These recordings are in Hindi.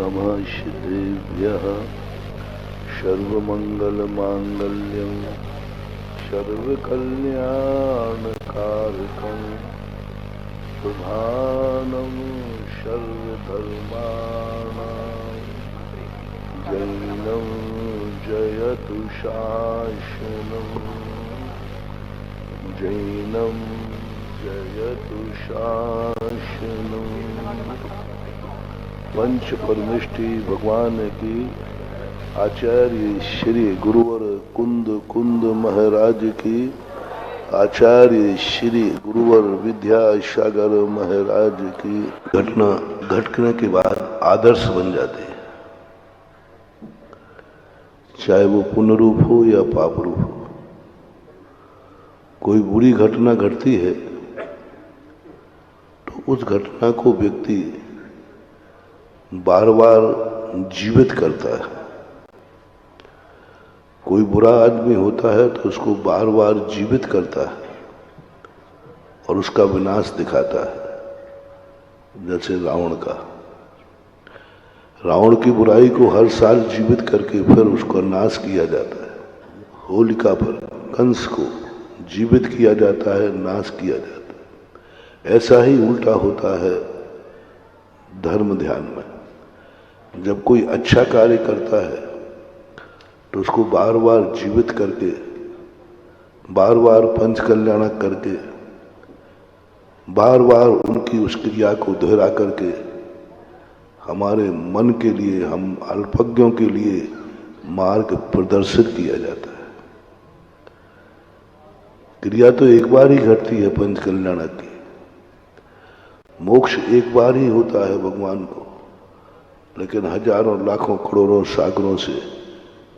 नमः श्रीदेव्यः सर्वमंगलमांगल्यं सर्वकल्याणकारकं प्रधानं सर्वधर्माणां जैनं जयतु शासनं जैनं जयतु शासनं। पंच परमिष्टि भगवान की आचार्य श्री गुरुवर कुंद कुंद महाराज की आचार्य श्री गुरुवर विद्यासागर महाराज की घटना घटने के बाद आदर्श बन जाते हैं, चाहे वो पुण्य रूप हो या पाप रूप हो। कोई बुरी घटना घटती है तो उस घटना को व्यक्ति बार बार जीवित करता है। कोई बुरा आदमी होता है तो उसको बार बार जीवित करता है और उसका विनाश दिखाता है। जैसे रावण की बुराई को हर साल जीवित करके फिर उसका नाश किया जाता है। होलिका पर कंस को जीवित किया जाता है, नाश किया जाता है। ऐसा ही उल्टा होता है धर्म ध्यान में। जब कोई अच्छा कार्य करता है तो उसको बार बार जीवित करके, बार बार पंच कल्याणक करके, बार बार उनकी उस क्रिया को दोहरा करके हमारे मन के लिए, हम अल्पज्ञों के लिए मार्ग प्रदर्शित किया जाता है। क्रिया तो एक बार ही घटती है पंच कल्याणक की। मोक्ष एक बार ही होता है भगवान को, लेकिन हजारों लाखों करोड़ों सागरों से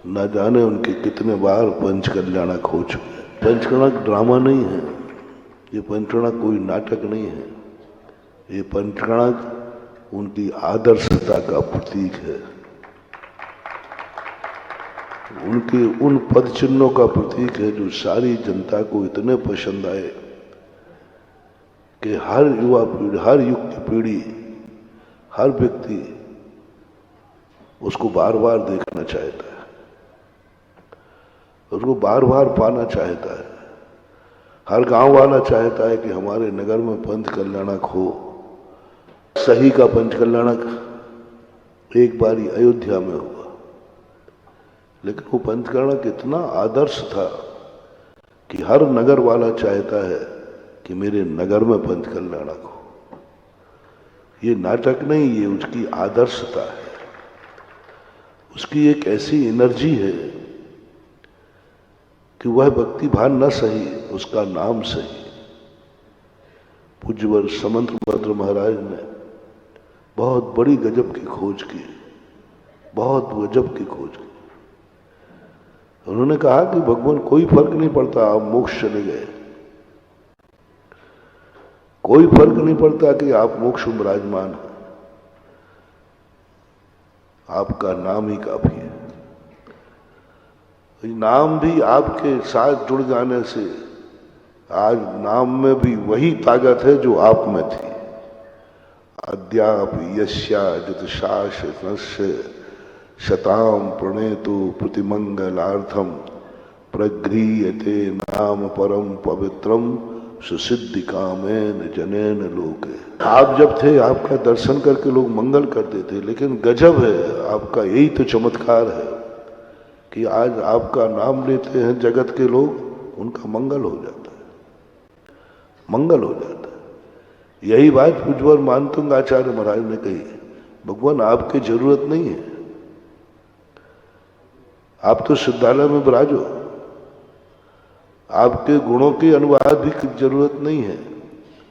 न जाने उनके कितने बार पंच कल्याणक हो चुके हैं। पंचकणक ड्रामा नहीं है, ये पंचकणक कोई नाटक नहीं है। ये पंचकणक उनकी आदर्शता का प्रतीक है, उनके उन पद चिन्हों का प्रतीक है जो सारी जनता को इतने पसंद आए कि हर युवा पीढ़ी, हर युग की पीढ़ी, हर व्यक्ति उसको बार बार देखना चाहता है, उसको बार बार पाना चाहता है। हर गांव वाला चाहता है कि हमारे नगर में पंच कल्याणक हो। सही का पंच कल्याणक एक बारी अयोध्या में हुआ, लेकिन वो पंच कल्याणक इतना आदर्श था कि हर नगर वाला चाहता है कि मेरे नगर में पंच कल्याणक हो। ये नाटक नहीं, ये उसकी आदर्शता है। उसकी एक ऐसी एनर्जी है कि वह भक्ति भान न सही, उसका नाम सही। पूज्यवर समंतभद्र महाराज ने बहुत बड़ी गजब की खोज की, बहुत गजब की खोज की। उन्होंने कहा कि भगवान कोई फर्क नहीं पड़ता आप मोक्ष चले गए, कोई फर्क नहीं पड़ता कि आप मोक्ष में विराजमान हैं, आपका नाम ही काफी है। नाम भी आपके साथ जुड़ जाने से आज नाम में भी वही ताकत है जो आप में थी। अद्याप यस्याजित शासनस्य शताम प्रणेतु प्रतिमंगलार्थम प्रगृह्यते नाम परम पवित्रम सुसिद्धि कामेन जनेन लोके। आप जब थे आपका दर्शन करके लोग मंगल करते थे, लेकिन गजब है आपका, यही तो चमत्कार है कि आज आपका नाम लेते हैं जगत के लोग, उनका मंगल हो जाता है, मंगल हो जाता है। यही बात पूज्यवर मानतुंग आचार्य महाराज ने कही, भगवान आपकी जरूरत नहीं है, आप तो सिद्धालय में विराजो, आपके गुणों के अनुवाद भी की जरूरत नहीं है,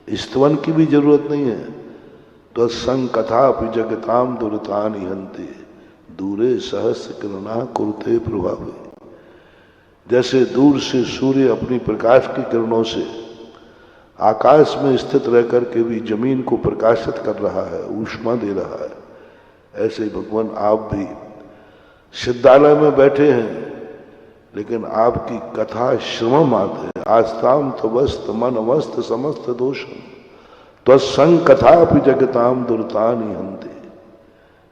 स्तवन की भी जरूरत नहीं है। तो संकथा जगताम दुरतानि हन्ति दूरे सहस्र किरणा कुरुते प्रभावे। जैसे दूर से सूर्य अपनी प्रकाश की किरणों से आकाश में स्थित रहकर के भी जमीन को प्रकाशित कर रहा है, ऊष्मा दे रहा है, ऐसे भगवान आप भी सिद्धालय में बैठे हैं, लेकिन आपकी कथा श्रवण मात्र है। आस्ताम तवस्त मन अवस्थ समस्त दोषम त्वसंग कथा जगताम दुरतानि हन्ति।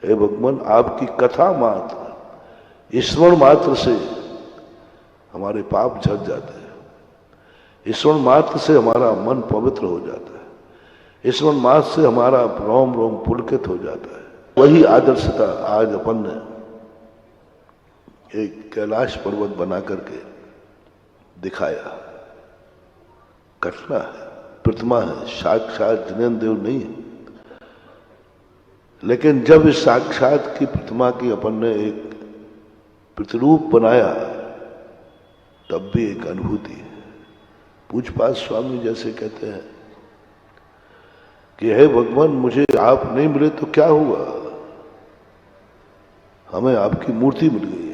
हे भगवान, आपकी कथा मात्र, स्मरण मात्र से हमारे पाप झड़ जाते हैं, स्मरण मात्र से हमारा मन पवित्र हो जाता है, स्मरण मात्र से हमारा रोम रोम पुलकित हो जाता है। वही आदर्शता आज अपन ने एक कैलाश पर्वत बना करके दिखाया। घटना है, प्रतिमा है, साक्षात जिनेन्द्र देव नहीं है, लेकिन जब इस साक्षात की प्रतिमा की अपन ने एक प्रतिरूप बनाया तब भी एक अनुभूति है। पूज्यपाद स्वामी जैसे कहते हैं कि हे भगवान, मुझे आप नहीं मिले तो क्या हुआ, हमें आपकी मूर्ति मिल गई है।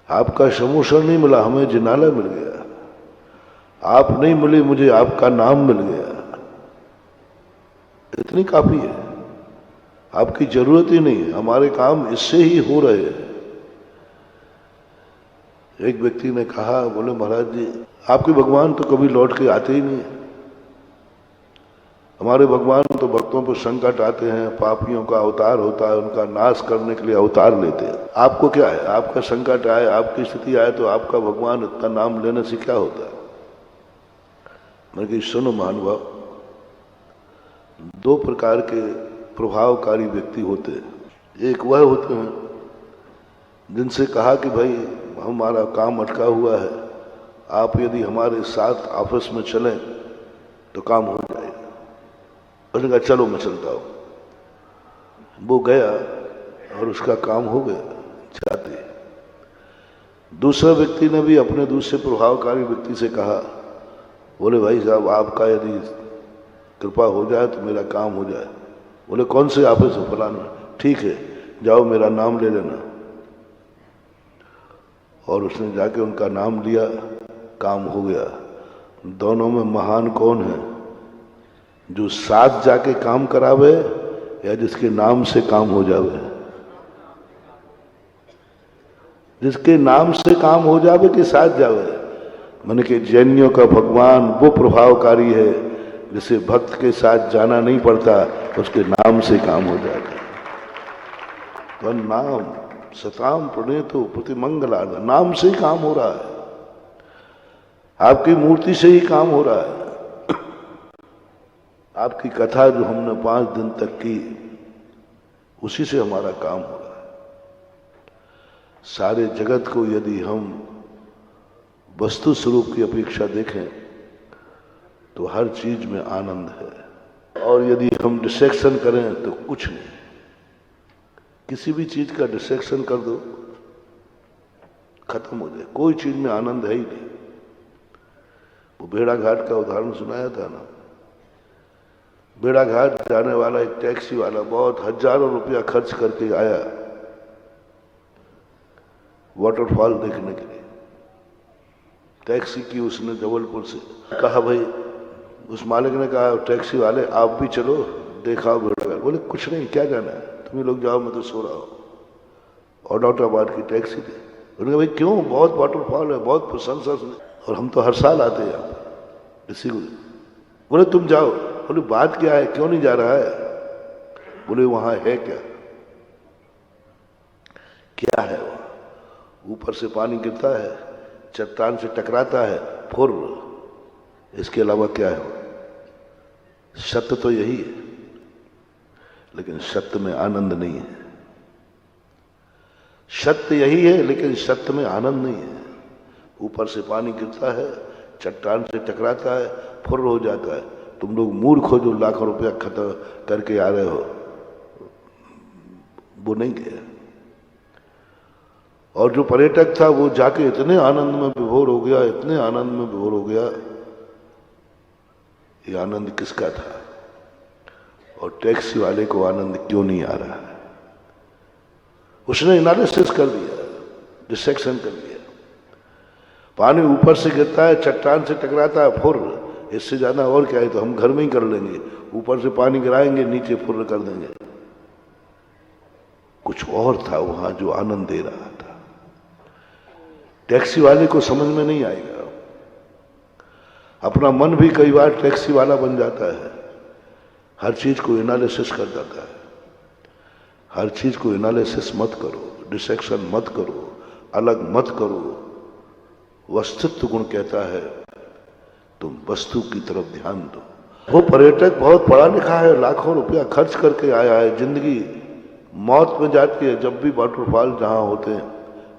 आपका समोसा नहीं मिला, हमें जिनाला मिल गया। आप नहीं मिले, मुझे आपका नाम मिल गया। इतनी काफी है, आपकी जरूरत ही नहीं है, हमारे काम इससे ही हो रहे हैं। एक व्यक्ति ने कहा, बोले महाराज जी, आपके भगवान तो कभी लौट के आते ही नहीं है। हमारे भगवान तो भक्तों पर संकट आते हैं, पापियों का अवतार होता है, उनका नाश करने के लिए अवतार लेते हैं। आपको क्या है, आपका संकट आए, आपकी स्थिति आए तो आपका भगवान इतना नाम लेने से क्या होता है? मैंने कहा सुनो महानुभाव, दो प्रकार के प्रभावकारी व्यक्ति होते हैं। एक वह होते हैं जिनसे कहा कि भाई हमारा काम अटका हुआ है, आप यदि हमारे साथ ऑफिस में चलें तो काम हो जाएगा। उसने कहा चलो मैं चलता हूं। वो गया और उसका काम हो गया जाते। दूसरा व्यक्ति ने भी अपने दूसरे प्रभावकारी व्यक्ति से कहा, बोले भाई साहब, आपका यदि कृपा हो जाए तो मेरा काम हो जाए। बोले कौन से ऑफिस हो? फलाना। ठीक है, जाओ मेरा नाम ले लेना। और उसने जाके उनका नाम लिया, काम हो गया। दोनों में महान कौन है, जो साथ जाके काम करावे या जिसके नाम से काम हो जावे? जिसके नाम से काम हो जावे कि साथ जावे? मैंने कि जैनियों का भगवान वो प्रभावकारी है जिसे भक्त के साथ जाना नहीं पड़ता, उसके नाम से काम हो जाता है। तो नाम सताम प्रणेतो प्रतिमंगलार्थ, नाम से ही काम हो रहा है, आपकी मूर्ति से ही काम हो रहा है। आपकी कथा जो हमने 5 दिन तक की, उसी से हमारा काम हो रहा है। सारे जगत को यदि हम वस्तु स्वरूप की अपेक्षा देखें तो हर चीज में आनंद है, और यदि हम डिस्ट्रैक्शन करें तो कुछ नहीं। किसी भी चीज का डिस्ट्रैक्शन कर दो, खत्म हो जाए, कोई चीज में आनंद है ही नहीं। वो बेड़ा घाट का उदाहरण सुनाया था ना। बेड़ा घाट जाने वाला एक टैक्सी वाला बहुत हजारों रुपया खर्च करके आया वाटरफॉल देखने के लिए। टैक्सी की उसने जबलपुर से कहा, भाई उस मालिक ने कहा टैक्सी वाले आप भी चलो देखाओ बेड़ा घाट। बोले कुछ नहीं, क्या जाना है, तुम लोग जाओ, मैं तो सो रहा हूँ। और डॉक्टराबाद की टैक्सी थी। उन्होंने कहा भाई क्यों, बहुत वाटरफॉल है, बहुत प्रशंसा सुनी, और हम तो हर साल आते हैं यहाँ इसी को। बोले तुम जाओ। बोले बात क्या है, क्यों नहीं जा रहा है? बोले वहां है क्या? क्या है वहां? ऊपर से पानी गिरता है, चट्टान से टकराता है, फुर, इसके अलावा क्या है? सत्य तो यही है, लेकिन सत्य में आनंद नहीं है। सत्य यही है लेकिन सत्य में आनंद नहीं है। ऊपर से पानी गिरता है, चट्टान से टकराता है, फुर हो जाता है। तुम लोग मूर्ख हो जो लाखों रुपया खर्च करके आ रहे हो, वो नहीं गया। और जो पर्यटक था वो जाके इतने आनंद में विभोर हो गया, इतने आनंद में विभोर हो गया। ये आनंद किसका था? और टैक्सी वाले को आनंद क्यों नहीं आ रहा है? उसने एनालिसिस कर दिया, डिसेक्शन कर दिया। पानी ऊपर से गिरता है, चट्टान से टकराता है, फुर, इससे ज्यादा और क्या है? तो हम घर में ही कर लेंगे, ऊपर से पानी गिराएंगे, नीचे फुर कर देंगे। कुछ और था वहां जो आनंद दे रहा था। टैक्सी वाले को समझ में नहीं आएगा। अपना मन भी कई बार टैक्सी वाला बन जाता है, हर चीज को एनालिसिस कर जाता है। हर चीज को एनालिसिस मत करो, डिसेक्शन मत करो, अलग मत करो। वस्तुत्व गुण कहता है तुम वस्तु की तरफ ध्यान दो। वो पर्यटक बहुत पढ़ा लिखा है, लाखों रुपया खर्च करके आया है, जिंदगी मौत में जाती है। जब भी वाटरफॉल जहां होते हैं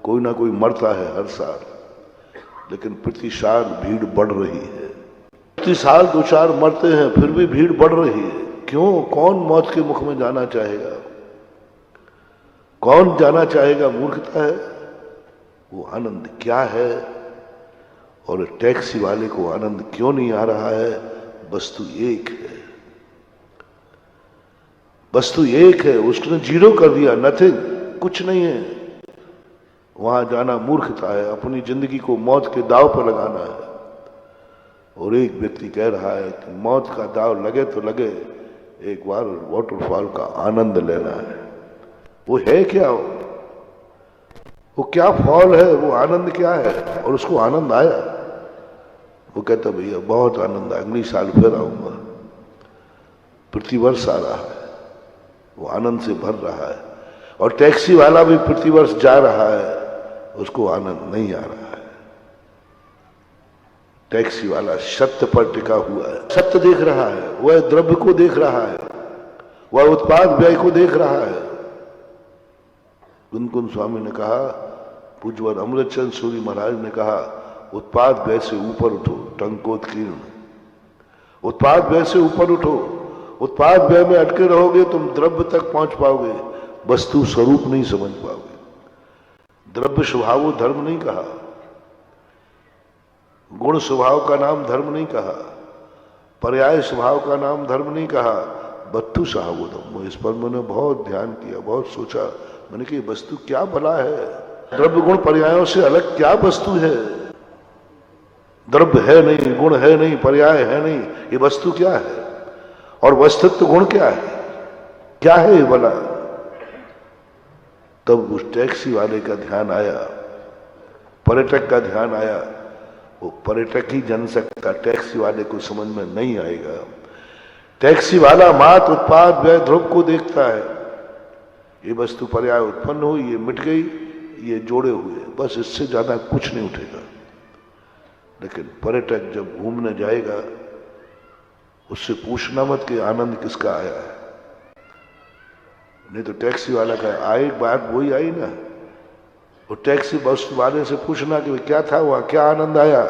कोई ना कोई मरता है हर साल, लेकिन प्रति साल भीड़ बढ़ रही है। प्रति साल 2-4 मरते हैं, फिर भी भीड़ बढ़ रही है। क्यों? कौन मौत के मुख में जाना चाहेगा? कौन जाना चाहेगा? मूर्खता है। वो आनंद क्या है और टैक्सी वाले को आनंद क्यों नहीं आ रहा है? वस्तु एक है, वस्तु एक है। उसने जीरो कर दिया, नथिंग, कुछ नहीं है। वहां जाना मूर्खता है, अपनी जिंदगी को मौत के दाव पर लगाना है। और एक व्यक्ति कह रहा है कि मौत का दाव लगे तो लगे, एक बार वाटरफॉल का आनंद लेना है। वो है क्या? वो क्या फॉल है? वो आनंद क्या है? और उसको आनंद आया। वो कहता भैया बहुत आनंद आया, अगली साल फिर आऊंगा। प्रतिवर्ष आ रहा है, वो आनंद से भर रहा है। और टैक्सी वाला भी प्रतिवर्ष जा रहा है, उसको आनंद नहीं आ रहा है। टैक्सी वाला सत्य पर टिका हुआ है, सत्य देख रहा है, वह द्रव्य को देख रहा है, वह उत्पाद व्यय को देख रहा है। गुनगुन स्वामी ने कहा, पूज्यवर अमृतचंद सूरी महाराज ने कहा, उत्पाद व्यय से ऊपर उठो, टंकोत्कीर्ण। उत्पाद व्यय से ऊपर उठो। उत्पाद व्यय में अटके रहोगे तुम द्रव्य तक पहुंच पाओगे, वस्तु स्वरूप नहीं समझ पाओगे। द्रव्य स्वभाव धर्म नहीं कहा, गुण स्वभाव का नाम धर्म नहीं कहा, पर्याय स्वभाव का नाम धर्म नहीं कहा, वस्तु स्वभाव धर्म। इस पर मैंने बहुत ध्यान किया, बहुत सोचा। मैंने कि वस्तु क्या भला है? द्रव्य गुण पर्यायों से अलग क्या वस्तु है? द्रव्य है नहीं, गुण है नहीं, पर्याय है नहीं, ये वस्तु क्या है? और वस्तुत्व गुण क्या है? क्या है ये भला? तब उस टैक्सी वाले का ध्यान आया, पर्यटक का ध्यान आया। वो पर्यटक ही जान सकता, टैक्सी वाले को समझ में नहीं आएगा। टैक्सी वाला मात्र उत्पाद व्यय ध्रुव को देखता है। ये वस्तु पर्याय उत्पन्न हुई, ये मिट गई, ये जोड़े हुए, बस इससे ज्यादा कुछ नहीं उठेगा। लेकिन पर्यटक जब घूमने जाएगा, उससे पूछना मत कि आनंद किसका आया है। नहीं तो टैक्सी वाला का आई बात वही आई ना। वो टैक्सी बस वाले से पूछना कि क्या था वहां, क्या आनंद आया,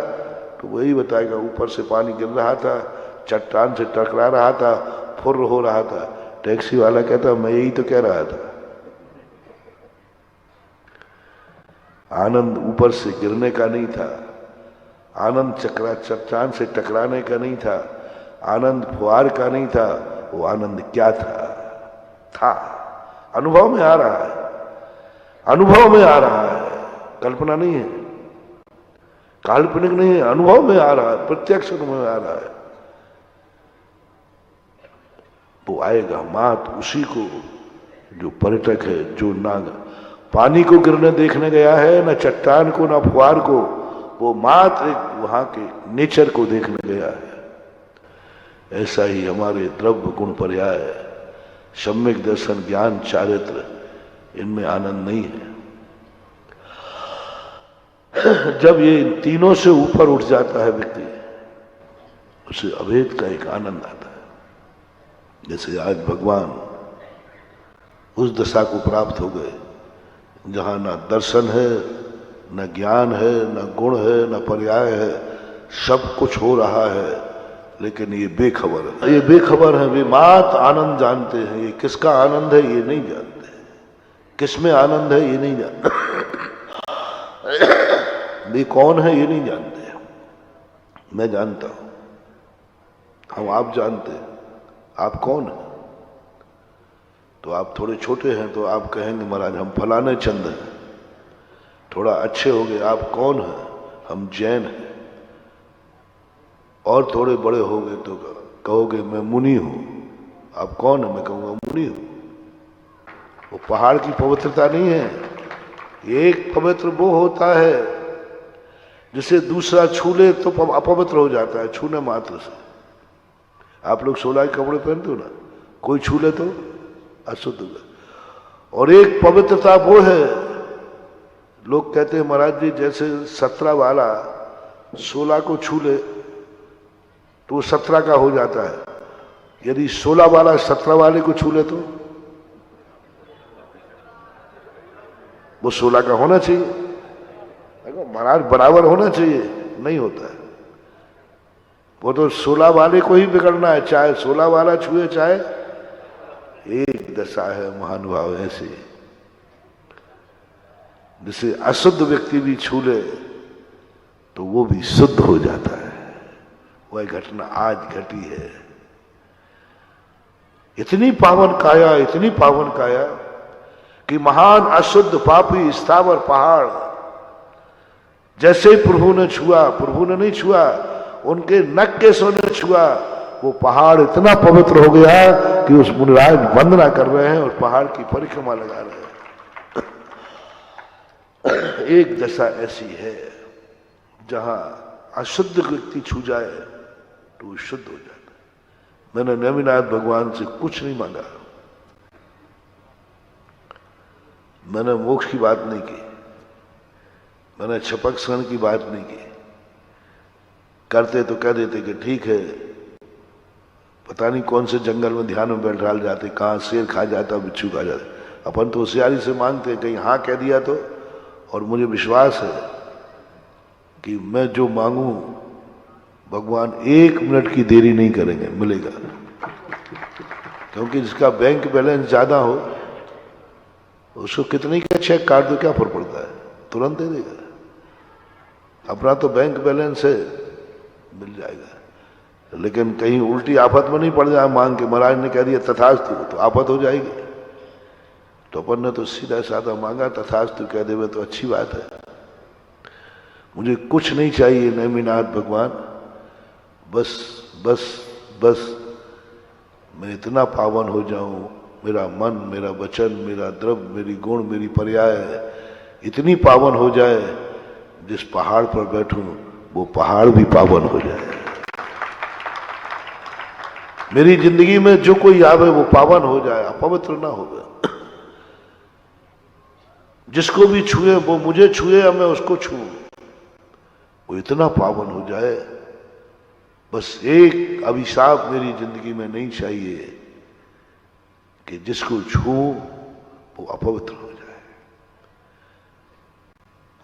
तो वही बताएगा ऊपर से पानी गिर रहा था, चट्टान से टकरा रहा था, फुर्र हो रहा था। टैक्सी वाला कहता मैं यही तो कह रहा था। आनंद ऊपर से गिरने का नहीं था, आनंद चट्टान से टकराने का नहीं था, आनंद फुहार का नहीं था। वो आनंद क्या था? अनुभव में आ रहा है, अनुभव में आ रहा है, कल्पना नहीं है, काल्पनिक नहीं है, अनुभव में आ रहा है, प्रत्यक्ष अनुभव में आ रहा है। वो आएगा मात उसी को जो पर्यटक है, जो ना पानी को गिरने देखने गया है, ना चट्टान को, ना फुहार को, वो मात्र एक वहां के नेचर को देखने गया है। ऐसा ही हमारे द्रव्य गुण पर्याय, सम्यक दर्शन, ज्ञान, चारित्र, इनमें आनंद नहीं है। जब ये इन तीनों से ऊपर उठ जाता है व्यक्ति, उसे अभेद का एक आनंद आता है। जैसे आज भगवान उस दशा को प्राप्त हो गए जहां ना दर्शन है, न ज्ञान है, न गुण है, न पर्याय है, सब कुछ हो रहा है, लेकिन ये बेखबर है। ये बेखबर है, वे मात्र आनंद जानते हैं। ये किसका आनंद है ये नहीं जानते, किसमें आनंद है ये नहीं जानते, ये कौन है ये नहीं जानते। मैं जानता हूं, हम आप जानते हैं आप कौन है। तो आप थोड़े छोटे हैं तो आप कहेंगे महाराज हम फलाने चंद हैं। थोड़ा अच्छे हो गए, आप कौन हैं? हम जैन हैं। और थोड़े बड़े हो गए तो कहोगे मैं मुनि हूं। आप कौन है? मैं कहूंगा मुनि हूं। वो पहाड़ की पवित्रता नहीं है। एक पवित्र वो होता है जिसे दूसरा छू ले तो अपवित्र हो जाता है, छूने मात्र से। आप लोग 16 के कपड़े पहनते हो ना, कोई छू ले तो अशुद्ध हो जाए। और एक पवित्रता वो है, लोग कहते हैं महाराज जी जैसे 17 वाला 16 को छू ले तो वो 17 का हो जाता है, यदि 16 वाला 17 वाले को छू ले तो वो 16 का होना चाहिए। देखो महाराज बराबर होना चाहिए, नहीं होता है। वो तो 16 वाले को ही बिगड़ना है, चाहे 16 वाला छुए चाहे एक दशा है महानुभाव ऐसे। जिसे अशुद्ध व्यक्ति भी छू ले तो वो भी शुद्ध हो जाता है। वह घटना आज घटी है। इतनी पावन काया, इतनी पावन काया कि महान अशुद्ध पापी स्थावर पहाड़ जैसे ही प्रभु ने छुआ, प्रभु ने नहीं छुआ, उनके नख के सोने छुआ, वो पहाड़ इतना पवित्र हो गया कि उस मुनिराज वंदना कर रहे हैं और पहाड़ की परिक्रमा लगा रहे हैं। एक दशा ऐसी है जहां अशुद्ध व्यक्ति छू जाए तो वो शुद्ध हो जाता है। मैंने नेमिनाथ भगवान से कुछ नहीं मांगा, मैंने मोक्ष की बात नहीं की, मैंने छपक शरण की बात नहीं की। करते तो कह देते कि ठीक है, पता नहीं कौन से जंगल में ध्यान में बैठ डाल जाते, कहाँ शेर खा जाता, बिच्छू खा जाता। अपन तो होशियारी से मांगते, कहीं हाँ कह दिया तो। और मुझे विश्वास है कि मैं जो मांगू भगवान 1 मिनट की देरी नहीं करेंगे, मिलेगा। क्योंकि जिसका बैंक बैलेंस ज्यादा हो उसको कितने का चेक काट दो, क्या फर्क पड़ता है, तुरंत दे देगा। अपना तो बैंक बैलेंस है, मिल जाएगा। लेकिन कहीं उल्टी आफत में नहीं पड़ जाए, मांग के महाराज ने कह दिया तथास्तु तो आफत हो जाएगी। तो अपन ने तो सीधा साधा मांगा, तथास्तु कह देवे तो अच्छी बात है। मुझे कुछ नहीं चाहिए नेमिनाथ भगवान, बस बस बस मैं इतना पावन हो जाऊं, मेरा मन, मेरा वचन, मेरा द्रव्य, मेरी गुण, मेरी पर्याय इतनी पावन हो जाए, जिस पहाड़ पर बैठूं वो पहाड़ भी पावन हो जाए। मेरी जिंदगी में जो कोई आवे वो पावन हो जाए, अपवित्र ना हो। जिसको भी छुए वो मुझे छुए या मैं उसको छूऊं, वो इतना पावन हो जाए। बस एक अभिशाप मेरी जिंदगी में नहीं चाहिए कि जिसको छूऊं वो अपवित्र हो जाए,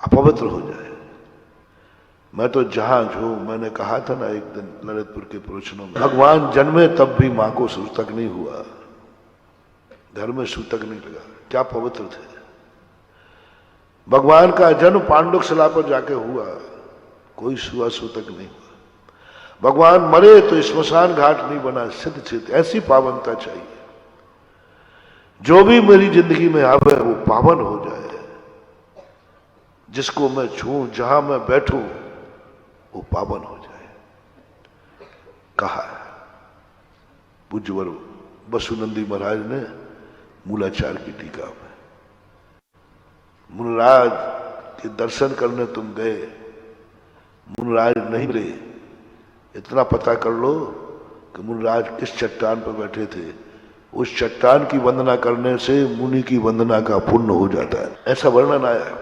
अपवित्र हो जाए। मैं तो जहां हूं, मैंने कहा था ना एक दिन ललितपुर के प्रवचनों में, भगवान जन्मे तब भी मां को सूतक नहीं हुआ, घर में सूतक नहीं लगा, क्या पवित्र थे। भगवान का जन्म पांडुकशिला पर जाके हुआ, कोई सुआ सूतक नहीं हुआ। भगवान मरे तो स्मशान घाट नहीं बना, सिद्ध सिद्ध। ऐसी पावनता चाहिए। जो भी मेरी जिंदगी में आवे वो पावन हो जाए, जिसको मैं छूऊं, जहां मैं बैठूं वो पावन हो जाए। कहा पूज्यवर वसुनंदी महाराज ने मूलाचार की टीका में। मुनिराज के दर्शन करने तुम गए, मुनिराज नहीं मिले, इतना पता कर लो कि मुनिराज किस चट्टान पर बैठे थे। उस चट्टान की वंदना करने से मुनि की वंदना का पुण्य हो जाता है, ऐसा वर्णन आया।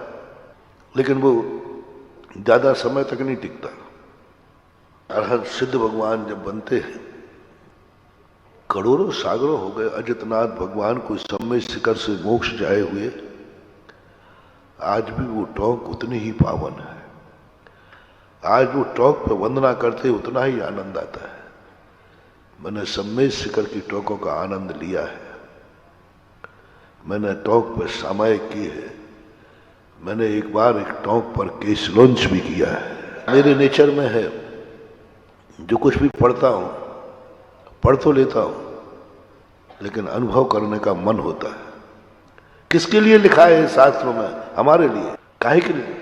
लेकिन वो ज्यादा समय तक नहीं टिकता। अरहत सिद्ध भगवान जब बनते हैं, करोड़ों सागरों हो गए अजितनाथ भगवान को समय शिखर से मोक्ष जाए हुए, आज भी वो टोंक उतनी ही पावन है। आज वो टोंक पर वंदना करते उतना ही आनंद आता है। मैंने सम्मेद शिखर की टोंकों का आनंद लिया है, मैंने टोंक पर सामायिक की है, मैंने एक बार एक टोंक पर केस लॉन्च भी किया है। मेरे नेचर में है, जो कुछ भी पढ़ता हूं, पढ़ तो लेता हूं, लेकिन अनुभव करने का मन होता है। किसके लिए लिखा है शास्त्रों में? हमारे लिए। काहे के लिए?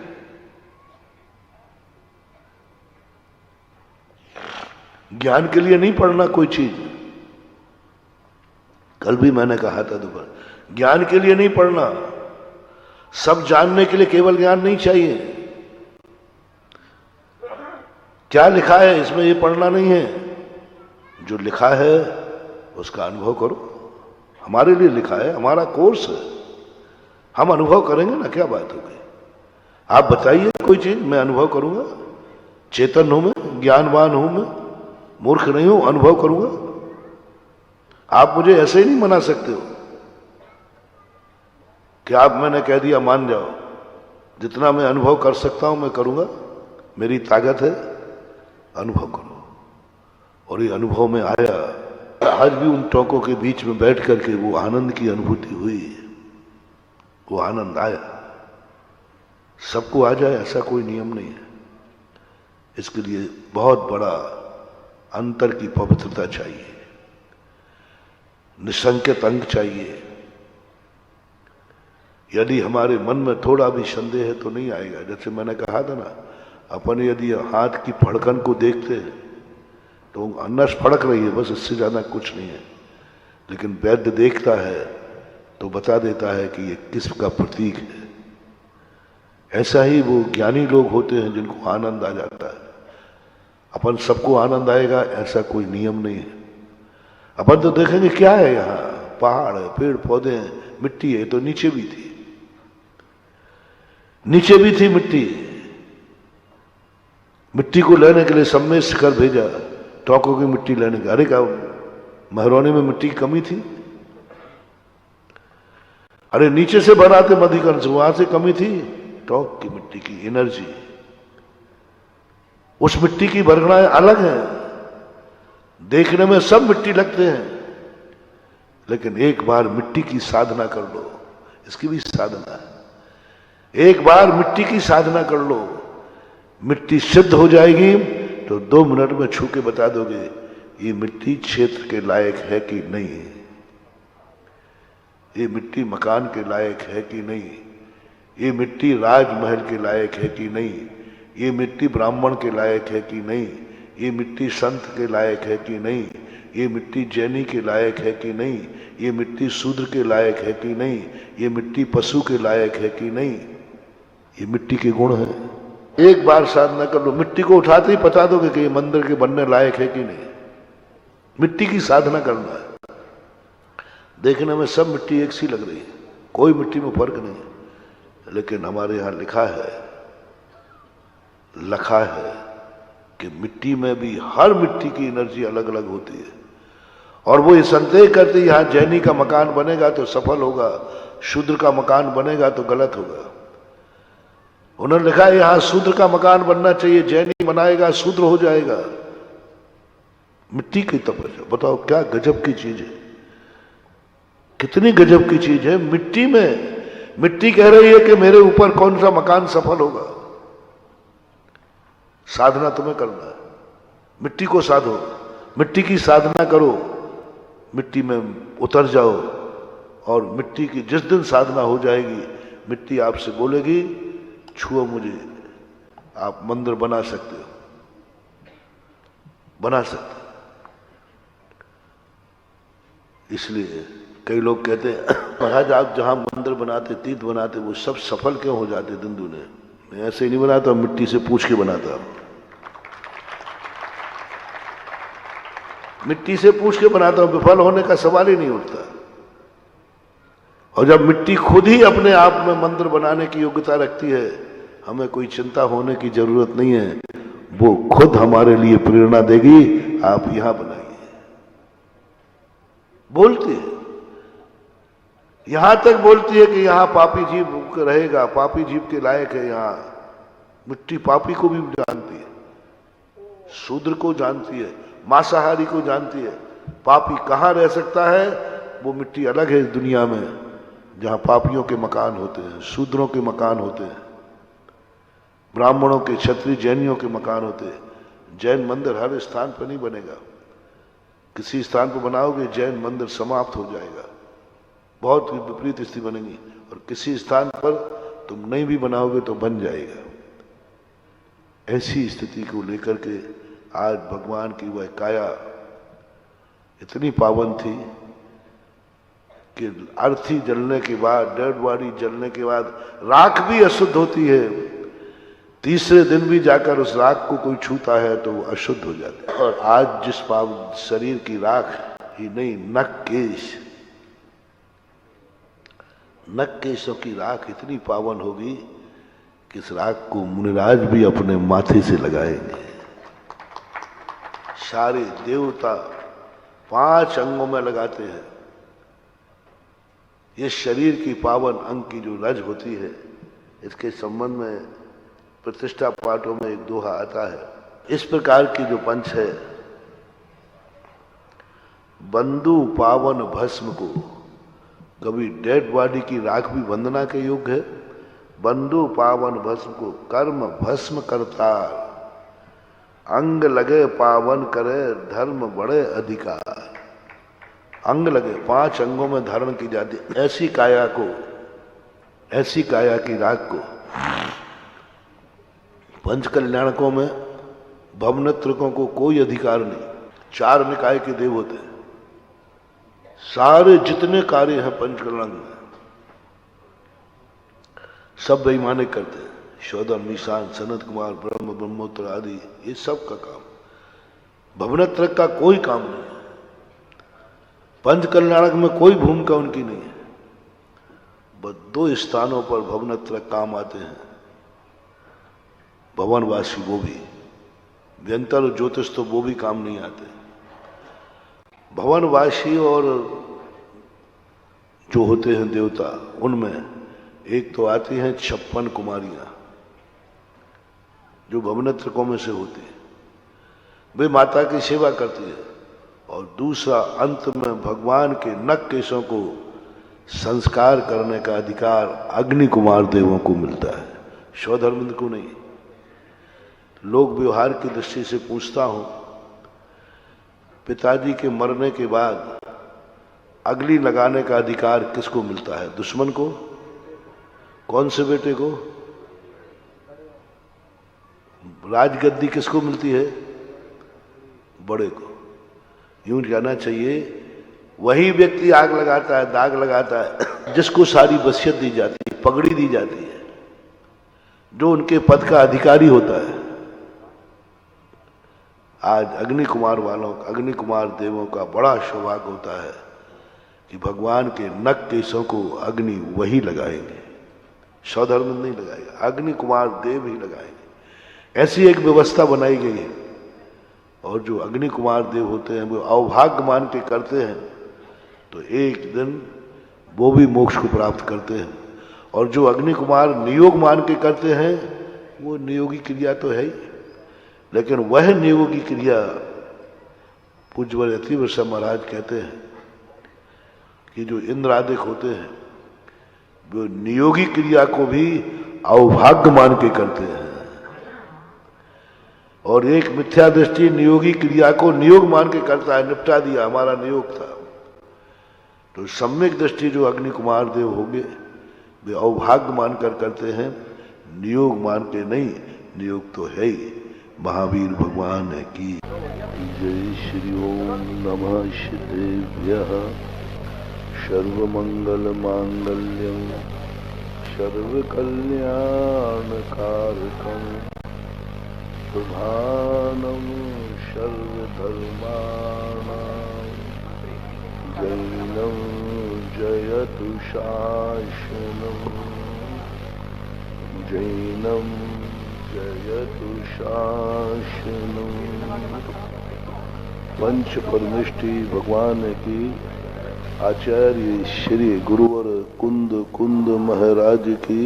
ज्ञान के लिए नहीं पढ़ना कोई चीज। कल भी मैंने कहा था दोपहर, ज्ञान के लिए नहीं पढ़ना, सब जानने के लिए केवल ज्ञान नहीं चाहिए। क्या लिखा है इसमें ये पढ़ना नहीं है, जो लिखा है उसका अनुभव करो। हमारे लिए लिखा है, हमारा कोर्स है। हम अनुभव करेंगे ना, क्या बात होगी। आप बताइए कोई चीज, मैं अनुभव करूंगा। चेतन हूं मैं, ज्ञानवान हूं मैं, मूर्ख नहीं हूं, अनुभव करूंगा। आप मुझे ऐसे ही नहीं मना सकते हो कि आप मैंने कह दिया मान जाओ। जितना मैं अनुभव कर सकता हूं मैं करूंगा, मेरी ताकत है, अनुभव करो। और ये अनुभव में आया, आज भी उन टोकों के बीच में बैठ करके वो आनंद की अनुभूति हुई, वो आनंद आया। सबको आ जाए ऐसा कोई नियम नहीं है। इसके लिए बहुत बड़ा अंतर की पवित्रता चाहिए, निसंकेत अंग चाहिए। यदि हमारे मन में थोड़ा भी संदेह है तो नहीं आएगा। जैसे मैंने कहा था ना, अपन यदि हाथ की फड़कन को देखते हैं तो नस फड़क रही है, बस, इससे ज्यादा कुछ नहीं है। लेकिन वैद्य देखता है तो बता देता है कि ये किसका प्रतीक है। ऐसा ही वो ज्ञानी लोग होते हैं जिनको आनंद आ जाता है। अपन सबको आनंद आएगा ऐसा कोई नियम नहीं है। अपन तो देखेंगे क्या है, यहाँ पहाड़ है, पेड़ पौधे हैं, मिट्टी है, तो नीचे भी थी, नीचे भी थी मिट्टी। मिट्टी को लेने के लिए सब में शिखर भेजा, टोकों की मिट्टी लेने का। अरे क्या महरौनी में मिट्टी की कमी थी? अरे नीचे से बनाते मधिकरण से, वहां से कमी थी। टोक की मिट्टी की एनर्जी, उस मिट्टी की बरगड़ाएं अलग हैं। देखने में सब मिट्टी लगते हैं, लेकिन एक बार मिट्टी की साधना कर लो, इसकी भी साधना है। एक बार मिट्टी की साधना कर लो, मिट्टी सिद्ध हो जाएगी तो 2 मिनट में छू के बता दोगे ये मिट्टी क्षेत्र के लायक है कि नहीं, ये मिट्टी मकान के लायक है कि नहीं, ये मिट्टी राजमहल के लायक है कि नहीं, ये मिट्टी ब्राह्मण के लायक है कि नहीं, ये मिट्टी संत के लायक है कि नहीं, ये मिट्टी जैनी के लायक है कि नहीं, ये मिट्टी शूद्र के लायक है कि नहीं, ये मिट्टी पशु के लायक है कि नहीं। ये मिट्टी के गुण है। एक बार साधना कर लो, मिट्टी को उठाते ही बता दोगे कि ये मंदिर के बनने लायक है कि नहीं। मिट्टी की साधना करना है। देखने में सब मिट्टी एक सी लग रही है, कोई मिट्टी में फर्क नहीं है। लेकिन हमारे यहां लिखा है कि मिट्टी में भी हर मिट्टी की एनर्जी अलग अलग होती है। और वो ये संदेह करते यहां जैनी का मकान बनेगा तो सफल होगा, शूद्र का मकान बनेगा तो गलत होगा। उन्होंने लिखा है यहां शूद्र का मकान बनना चाहिए, जैनी बनाएगा शूद्र हो जाएगा। मिट्टी की तपस्या, बताओ क्या गजब की चीज है, कितनी गजब की चीज है। मिट्टी में मिट्टी कह रही है कि मेरे ऊपर कौन सा मकान सफल होगा। साधना तुम्हें करना है, मिट्टी को साधो, मिट्टी की साधना करो, मिट्टी में उतर जाओ। और मिट्टी की जिस दिन साधना हो जाएगी, मिट्टी आपसे बोलेगी छुओ मुझे, आप मंदिर बना सकते हो, बना सकते। इसलिए कई लोग कहते हैं महाराज आप जहां मंदिर बनाते, तीर्थ बनाते, वो सब सफल क्यों हो जाते दिन दुने। मैं ऐसे ही नहीं बनाता, मिट्टी से पूछ के बनाता। मिट्टी से पूछ के बनाता हूं, विफल होने का सवाल ही नहीं उठता। और जब मिट्टी खुद ही अपने आप में मंदिर बनाने की योग्यता रखती है, हमें कोई चिंता होने की जरूरत नहीं है। वो खुद हमारे लिए प्रेरणा देगी, आप यहां बनाइए। बोलती है, यहां तक बोलती है कि यहां पापी जीव रहेगा, पापी जीव के लायक है। यहां मिट्टी पापी को भी जानती है, शूद्र को जानती है, मांसाहारी को जानती है। पापी कहां रह सकता है, वो मिट्टी अलग है इस दुनिया में, जहां पापियों के मकान होते हैं, शूद्रों के मकान होते हैं, ब्राह्मणों के, क्षत्रिय, जैनियों के मकान होते हैं। जैन मंदिर हर स्थान पर नहीं बनेगा। किसी स्थान पर बनाओगे जैन मंदिर समाप्त हो जाएगा, बहुत विपरीत स्थिति बनेगी। और किसी स्थान पर तुम नहीं भी बनाओगे तो बन जाएगा। ऐसी स्थिति को लेकर के आज भगवान की वह काया इतनी पावन थी कि अर्थी जलने के बाद, डेड बॉडी जलने के बाद राख भी अशुद्ध होती है। तीसरे दिन भी जाकर उस राख को कोई छूता है तो वो अशुद्ध हो जाता है। और आज जिस पावन शरीर की राख ही नहीं, नख केश नख केशों की राख इतनी पावन होगी कि इस राख को मुनिराज भी अपने माथे से लगाएंगे। सारे देवता 5 अंगों में लगाते हैं। ये शरीर की पावन अंग की जो रज होती है, इसके संबंध में प्रतिष्ठा पाठों में एक दोहा आता है। इस प्रकार की जो पंच है, बंधु पावन भस्म को, कभी डेड बॉडी की राख भी वंदना के योग्य है। बंधु पावन भस्म को कर्म भस्म करतार, अंग लगे पावन करे धर्म बड़े अधिकार। अंग लगे, 5 अंगों में धारण की जाती ऐसी काया को, ऐसी काया की राख को पंच कल्याणकों में भवनत्रकों को कोई अधिकार नहीं। 4 निकाय के देव होते हैं। सारे जितने कार्य हैं पंच कल्याणक में सब बेईमाने करते हैं। शोधन, मीशान, सनत कुमार, ब्रह्म, ब्रह्मोत्तर आदि, ये सब का काम। भवनत्रक का कोई काम नहीं है। पंच कल्याणक में कोई भूमिका उनकी नहीं है। बस 2 स्थानों पर भवनत्रक काम आते हैं। भवनवासी वो भी, व्यंतर और ज्योतिष तो वो भी काम नहीं आते। भवनवासी और जो होते हैं देवता, उनमें एक तो आती हैं 56 कुमारियां जो भवनत्रकों में से होती है। वे माता की सेवा करती है। और दूसरा, अंत में भगवान के नख केशों को संस्कार करने का अधिकार अग्नि कुमार देवों को मिलता है, शौधर्मिंद को नहीं। लोक व्यवहार की दृष्टि से पूछता हूं, पिताजी के मरने के बाद अग्नि लगाने का अधिकार किसको मिलता है? दुश्मन को? कौन से बेटे को? राजगद्दी किसको मिलती है? बड़े को। यूं कहना चाहिए, वही व्यक्ति आग लगाता है, दाग लगाता है, जिसको सारी वसीयत दी जाती है, पगड़ी दी जाती है, जो उनके पद का अधिकारी होता है। आज अग्नि कुमार वालों, अग्नि कुमार देवों का बड़ा सौभाग्य होता है कि भगवान के नख केशों को अग्नि वही लगाएंगे, सौधर्म नहीं लगाएगा, अग्नि कुमार देव ही लगाएंगे। ऐसी एक व्यवस्था बनाई गई है। और जो अग्नि कुमार देव होते हैं वो अवभाग्य मान के करते हैं तो एक दिन वो भी मोक्ष को प्राप्त करते हैं। और जो अग्नि कुमार नियोग मान के करते हैं वो नियोगी क्रिया तो है ही, लेकिन वह नियोगी क्रिया पूज्य अतिवर्षा महाराज कहते हैं कि जो इंद्र आदिक होते हैं वो नियोगी क्रिया को भी अवभाग्य मान के करते हैं। और एक मिथ्या दृष्टि नियोगी क्रिया को नियोग मान के करता है, निपटा दिया, हमारा नियोग था। तो सम्यक दृष्टि जो अग्नि कुमार देव होंगे वे अवभाग्य मानकर करते हैं, नियोग मान के नहीं। नियोग तो है ही। महावीर भगवान है की जय। श्री ओम नमः शिवेभ्यः। सर्वमंगल मांगल्यं सर्वकल्याणकारकं शुभानं सर्वधर्माणां जैनं जयतु शासनं जैनं जयतु शासनं। पंच परमिष्टि भगवान की आचार्य श्री गुरुवर कुंद महाराज की,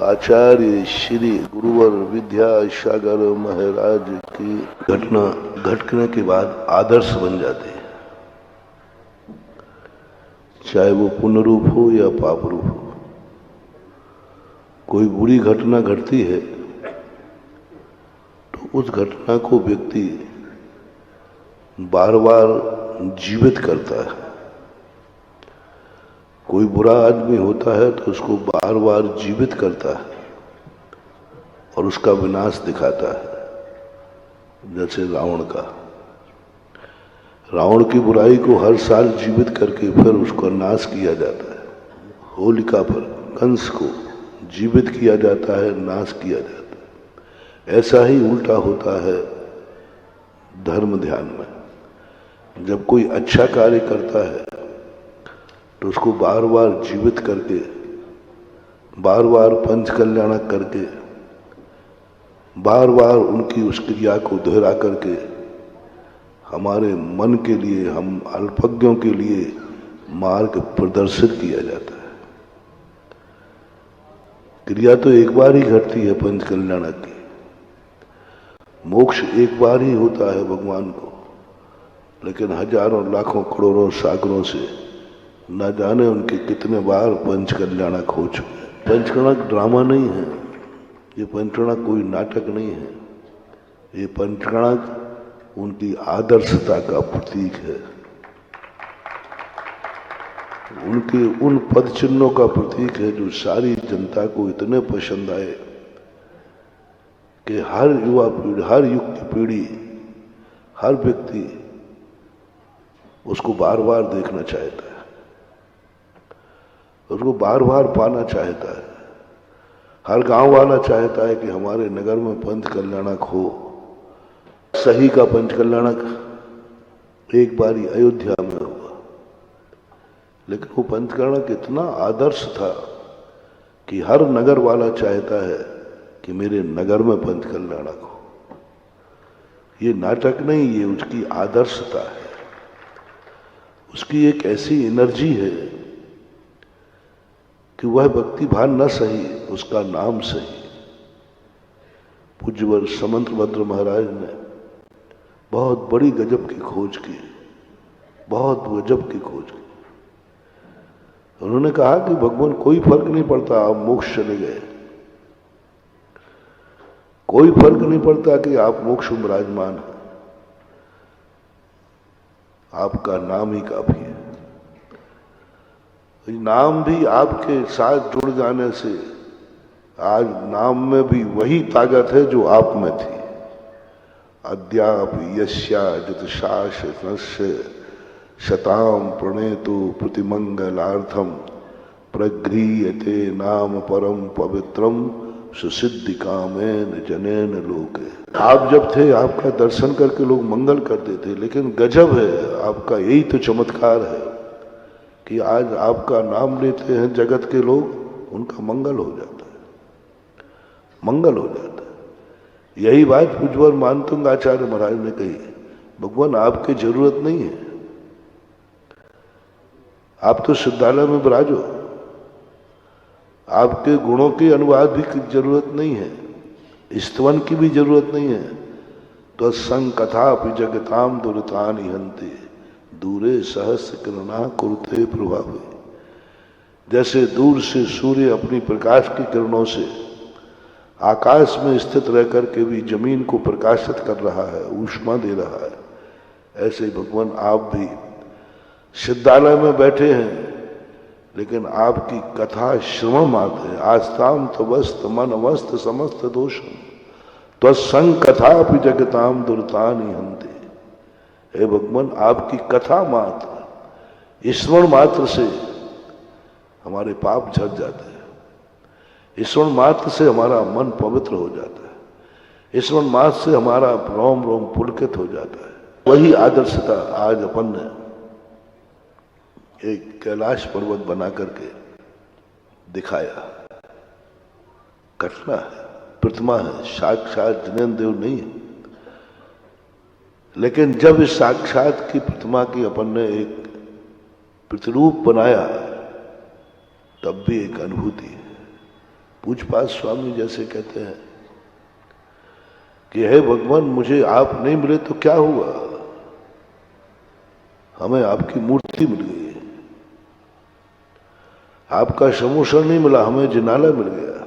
आचार्य श्री गुरुवर विद्यासागर महाराज की घटना घटने के बाद आदर्श बन जाते हैं, चाहे वो पुण्य रूप हो या पाप रूप हो। कोई बुरी घटना घटती है तो उस घटना को व्यक्ति बार बार जीवित करता है। कोई बुरा आदमी होता है तो उसको बार बार जीवित करता है और उसका विनाश दिखाता है। जैसे रावण की बुराई को हर साल जीवित करके फिर उसका नाश किया जाता है। होलिका पर कंस को जीवित किया जाता है, नाश किया जाता है। ऐसा ही उल्टा होता है धर्म ध्यान में। जब कोई अच्छा कार्य करता है तो उसको बार बार जीवित करके, बार बार पंच कल्याणक करके, बार बार उनकी उस क्रिया को दोहरा करके हमारे मन के लिए, हम अल्पज्ञों के लिए मार्ग प्रदर्शित किया जाता है। क्रिया तो एक बार ही घटती है पंच कल्याणक की, मोक्ष एक बार ही होता है भगवान को, लेकिन हजारों लाखों करोड़ों सागरों से न जाने उनके कितने बार पंच कल्याणक हो चुके हैं। पंचकणक ड्रामा नहीं है, ये पंचकणक कोई नाटक नहीं है, ये पंचकणक उनकी आदर्शता का प्रतीक है, उनके उन पद चिन्हों का प्रतीक है जो सारी जनता को इतने पसंद आए कि हर युवा पीढ़ी, हर युग की पीढ़ी, हर व्यक्ति उसको बार बार देखना चाहता है, उसको बार बार पाना चाहता है। हर गांव वाला चाहता है कि हमारे नगर में पंच कल्याणक हो। सही का पंच कल्याणक एक बारी अयोध्या में हुआ, लेकिन वो पंच कल्याणक इतना आदर्श था कि हर नगर वाला चाहता है कि मेरे नगर में पंच कल्याणक हो। ये नाटक नहीं, ये उसकी आदर्शता है, उसकी एक ऐसी एनर्जी है कि वह भक्ति भान न सही, उसका नाम सही। पूज्यवर समंतभद्र महाराज ने बहुत बड़ी गजब की खोज की, बहुत गजब की खोज की। उन्होंने कहा कि भगवान कोई फर्क नहीं पड़ता आप मोक्ष चले गए, कोई फर्क नहीं पड़ता कि आप मोक्ष में विराजमान हैं, आपका नाम ही काफी है। नाम भी आपके साथ जुड़ जाने से आज नाम में भी वही ताकत है जो आप में थी। अद्याप यस्या जतशासनस्य शताम प्रणेतु प्रतिमंगलार्थम प्रगृह्यते नाम परम पवित्रम सुसिद्धि कामेन जनेन लोके। आप जब थे आपका दर्शन करके लोग मंगल करते थे, लेकिन गजब है, आपका यही तो चमत्कार है कि आज आपका नाम लेते हैं जगत के लोग, उनका मंगल हो जाता है, मंगल हो जाता है। यही बात पूज्यवर मानतुंग आचार्य महाराज ने कही, भगवान आपकी जरूरत नहीं है, आप तो सिद्धालय में विराजो, आपके गुणों के अनुवाद की जरूरत नहीं है, स्तवन की भी जरूरत नहीं है। तो संकथा जगताम दुरितानि हन्ति दूरे सहस्र किरणा कुरुते प्रभावे। जैसे दूर से सूर्य अपनी प्रकाश की किरणों से आकाश में स्थित रहकर के भी जमीन को प्रकाशित कर रहा है, ऊष्मा दे रहा है, ऐसे भगवान आप भी सिद्धालय में बैठे हैं, लेकिन आपकी कथा श्रवण आते हैं। आस्ताम तवस्त मन अवस्थ समस्त दोषम त्वसंग कथा भी जगताम दुर्तानि हन्ति। हे भगवान, आपकी कथा मात्र, स्मरण मात्र से हमारे पाप झड़ जाते हैं, स्मरण मात्र से हमारा मन पवित्र हो जाता है, स्मरण मात्र से हमारा रोम रोम पुलकित हो जाता है। वही आदर्शता आज अपन ने एक कैलाश पर्वत बना करके दिखाया। घटना है, प्रतिमा है, साक्षात जिनेन्द्र देव नहीं है, लेकिन जब इस साक्षात की प्रतिमा की अपन ने एक प्रतिरूप बनाया तब भी एक अनुभूति है। पूज्यपाद स्वामी जैसे कहते हैं कि हे भगवान, मुझे आप नहीं मिले तो क्या हुआ, हमें आपकी मूर्ति मिल गई, आपका समोषण नहीं मिला, हमें जिनाला मिल गया,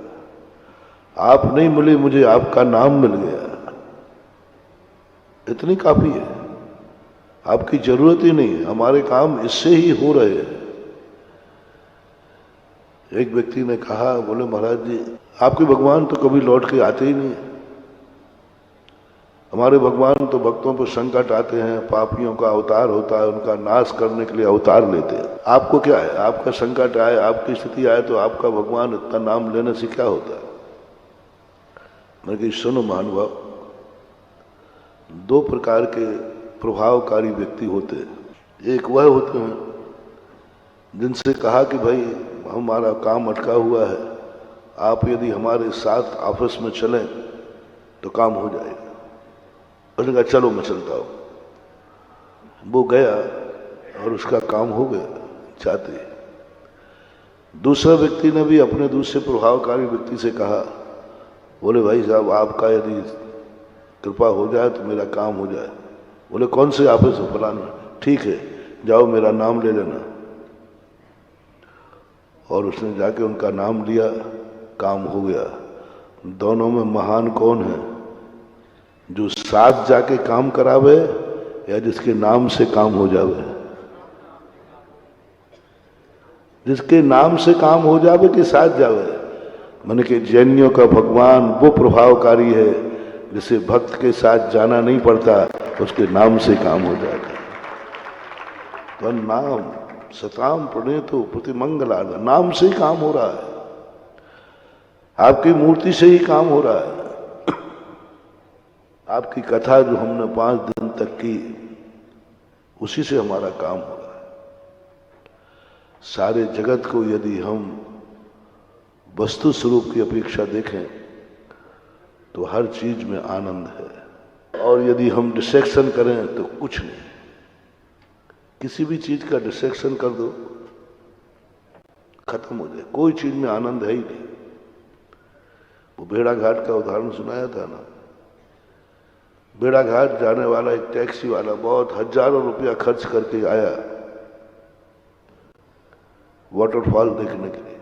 आप नहीं मिले, मुझे आपका नाम मिल गया, इतनी काफी है, आपकी जरूरत ही नहीं है, हमारे काम इससे ही हो रहे हैं। एक व्यक्ति ने कहा, बोले महाराज जी, आपके भगवान तो कभी लौट के आते ही नहीं, हमारे भगवान तो भक्तों पर संकट आते हैं, पापियों का अवतार होता है, उनका नाश करने के लिए अवतार लेते हैं, आपको क्या है, आपका संकट आए, आपकी स्थिति आए तो आपका भगवान इतना नाम लेने से क्या होता है। मैं कही, सुनो महानुभाव, दो प्रकार के प्रभावकारी व्यक्ति होते हैं। एक वह होते हैं जिनसे कहा कि भाई हमारा काम अटका हुआ है, आप यदि हमारे साथ ऑफिस में चलें तो काम हो जाएगा। उसने कहा चलो मैं चलता हूं। वो गया और उसका काम हो गया चाहते। दूसरा व्यक्ति ने भी अपने दूसरे प्रभावकारी व्यक्ति से कहा, बोले भाई साहब आपका यदि कृपा हो जाए तो मेरा काम हो जाए। बोले कौन से ऑफिस है? फलाना। ठीक है जाओ मेरा नाम ले लेना। और उसने जाके उनका नाम लिया, काम हो गया। दोनों में महान कौन है, जो साथ जाके काम करावे या जिसके नाम से काम हो जावे? जिसके नाम से काम हो जावे कि साथ जावे? मैंने कि जैनियों का भगवान वो प्रभावकारी है जिसे भक्त के साथ जाना नहीं पड़ता, उसके नाम से काम हो जाता। तो नाम सताम प्रणेतो प्रतिमंगला, नाम से ही काम हो रहा है, आपकी मूर्ति से ही काम हो रहा है। आपकी कथा जो हमने 5 दिन तक की, उसी से हमारा काम हो रहा है। सारे जगत को यदि हम वस्तु स्वरूप की अपेक्षा देखें तो हर चीज में आनंद है, और यदि हम डिस्ट्रैक्शन करें तो कुछ नहीं। किसी भी चीज का डिस्ट्रैक्शन कर दो, खत्म हो जाए, कोई चीज में आनंद है ही नहीं। वो भेड़ाघाट का उदाहरण सुनाया था ना। भेड़ाघाट जाने वाला एक टैक्सी वाला बहुत हजारों रुपया खर्च करके आया वाटरफॉल देखने के लिए।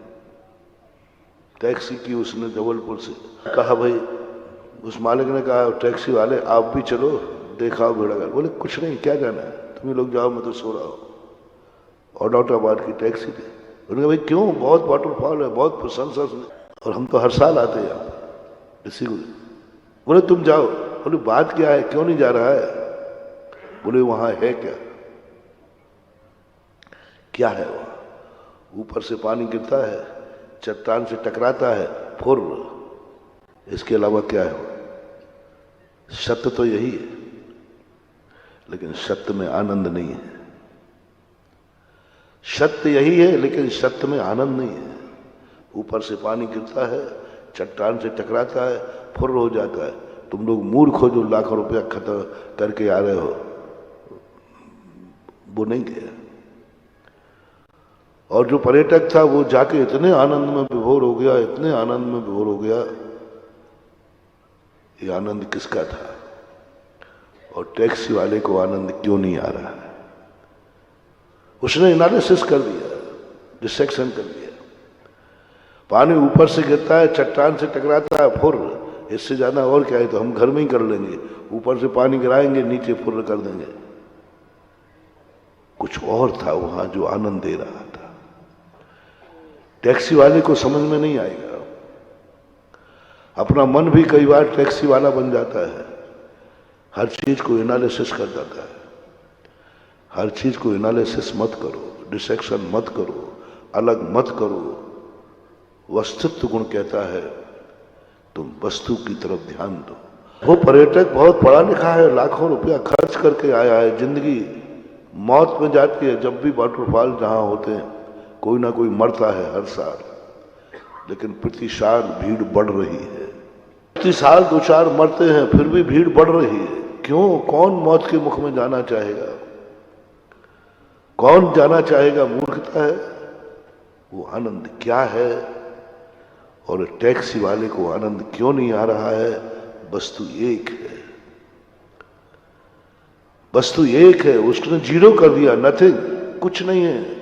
टैक्सी की उसने जबलपुर से, कहा भाई, उस मालिक ने कहा टैक्सी वाले आप भी चलो देखा भेड़ाघाट। बोले कुछ नहीं, क्या जाना है, तुम लोग जाओ, मैं तो सो रहा हूं। और औरंगाबाद की टैक्सी थी। उन्होंने भाई क्यों, बहुत वाटरफॉल है, बहुत प्रशंसा सुनी, और हम तो हर साल आते हैं यहाँ इसी को। बोले तुम जाओ। बोले बात क्या है, क्यों नहीं जा रहा है? बोले वहां है क्या? क्या है वहां? ऊपर से पानी गिरता है, चट्टान से टकराता है, फुर, इसके अलावा क्या है? सत्य तो यही है, लेकिन सत्य में आनंद नहीं है। सत्य यही है लेकिन सत्य में आनंद नहीं है। ऊपर से पानी गिरता है, चट्टान से टकराता है, फुर हो जाता है। तुम लोग मूर्ख हो जो लाखों रुपया खर्च करके आ रहे हो, वो नहीं गया। और जो पर्यटक था वो जाके इतने आनंद में विभोर हो गया, इतने आनंद में विभोर हो गया। ये आनंद किसका था? और टैक्सी वाले को आनंद क्यों नहीं आ रहा है? उसने एनालिसिस कर दिया, डिसेक्शन कर दिया। पानी ऊपर से गिरता है, चट्टान से टकराता है, फुर, इससे ज्यादा और क्या है? तो हम घर में ही कर लेंगे, ऊपर से पानी गिराएंगे, नीचे फुर कर देंगे। कुछ और था वहां जो आनंद दे रहा था। टैक्सी वाले को समझ में नहीं आएगा। अपना मन भी कई बार टैक्सी वाला बन जाता है, हर चीज को एनालिसिस कर जाता है। हर चीज को एनालिसिस मत करो, डिसेक्शन मत करो, अलग मत करो। वस्तुत्व गुण कहता है तुम वस्तु की तरफ ध्यान दो। वो पर्यटक बहुत पढ़ा लिखा है, लाखों रुपया खर्च करके आया है, जिंदगी मौत में जाती है। जब भी वाटरफॉल जहां होते हैं कोई ना कोई मरता है हर साल, लेकिन प्रति साल भीड़ बढ़ रही है। प्रति साल 2-4 मरते हैं, फिर भी भीड़ बढ़ रही है। क्यों? कौन मौत के मुख में जाना चाहेगा? कौन जाना चाहेगा? मूर्खता है। वो आनंद क्या है? और टैक्सी वाले को आनंद क्यों नहीं आ रहा है? वस्तु एक है, वस्तु एक है। उसने जीरो कर दिया, नथिंग, कुछ नहीं है।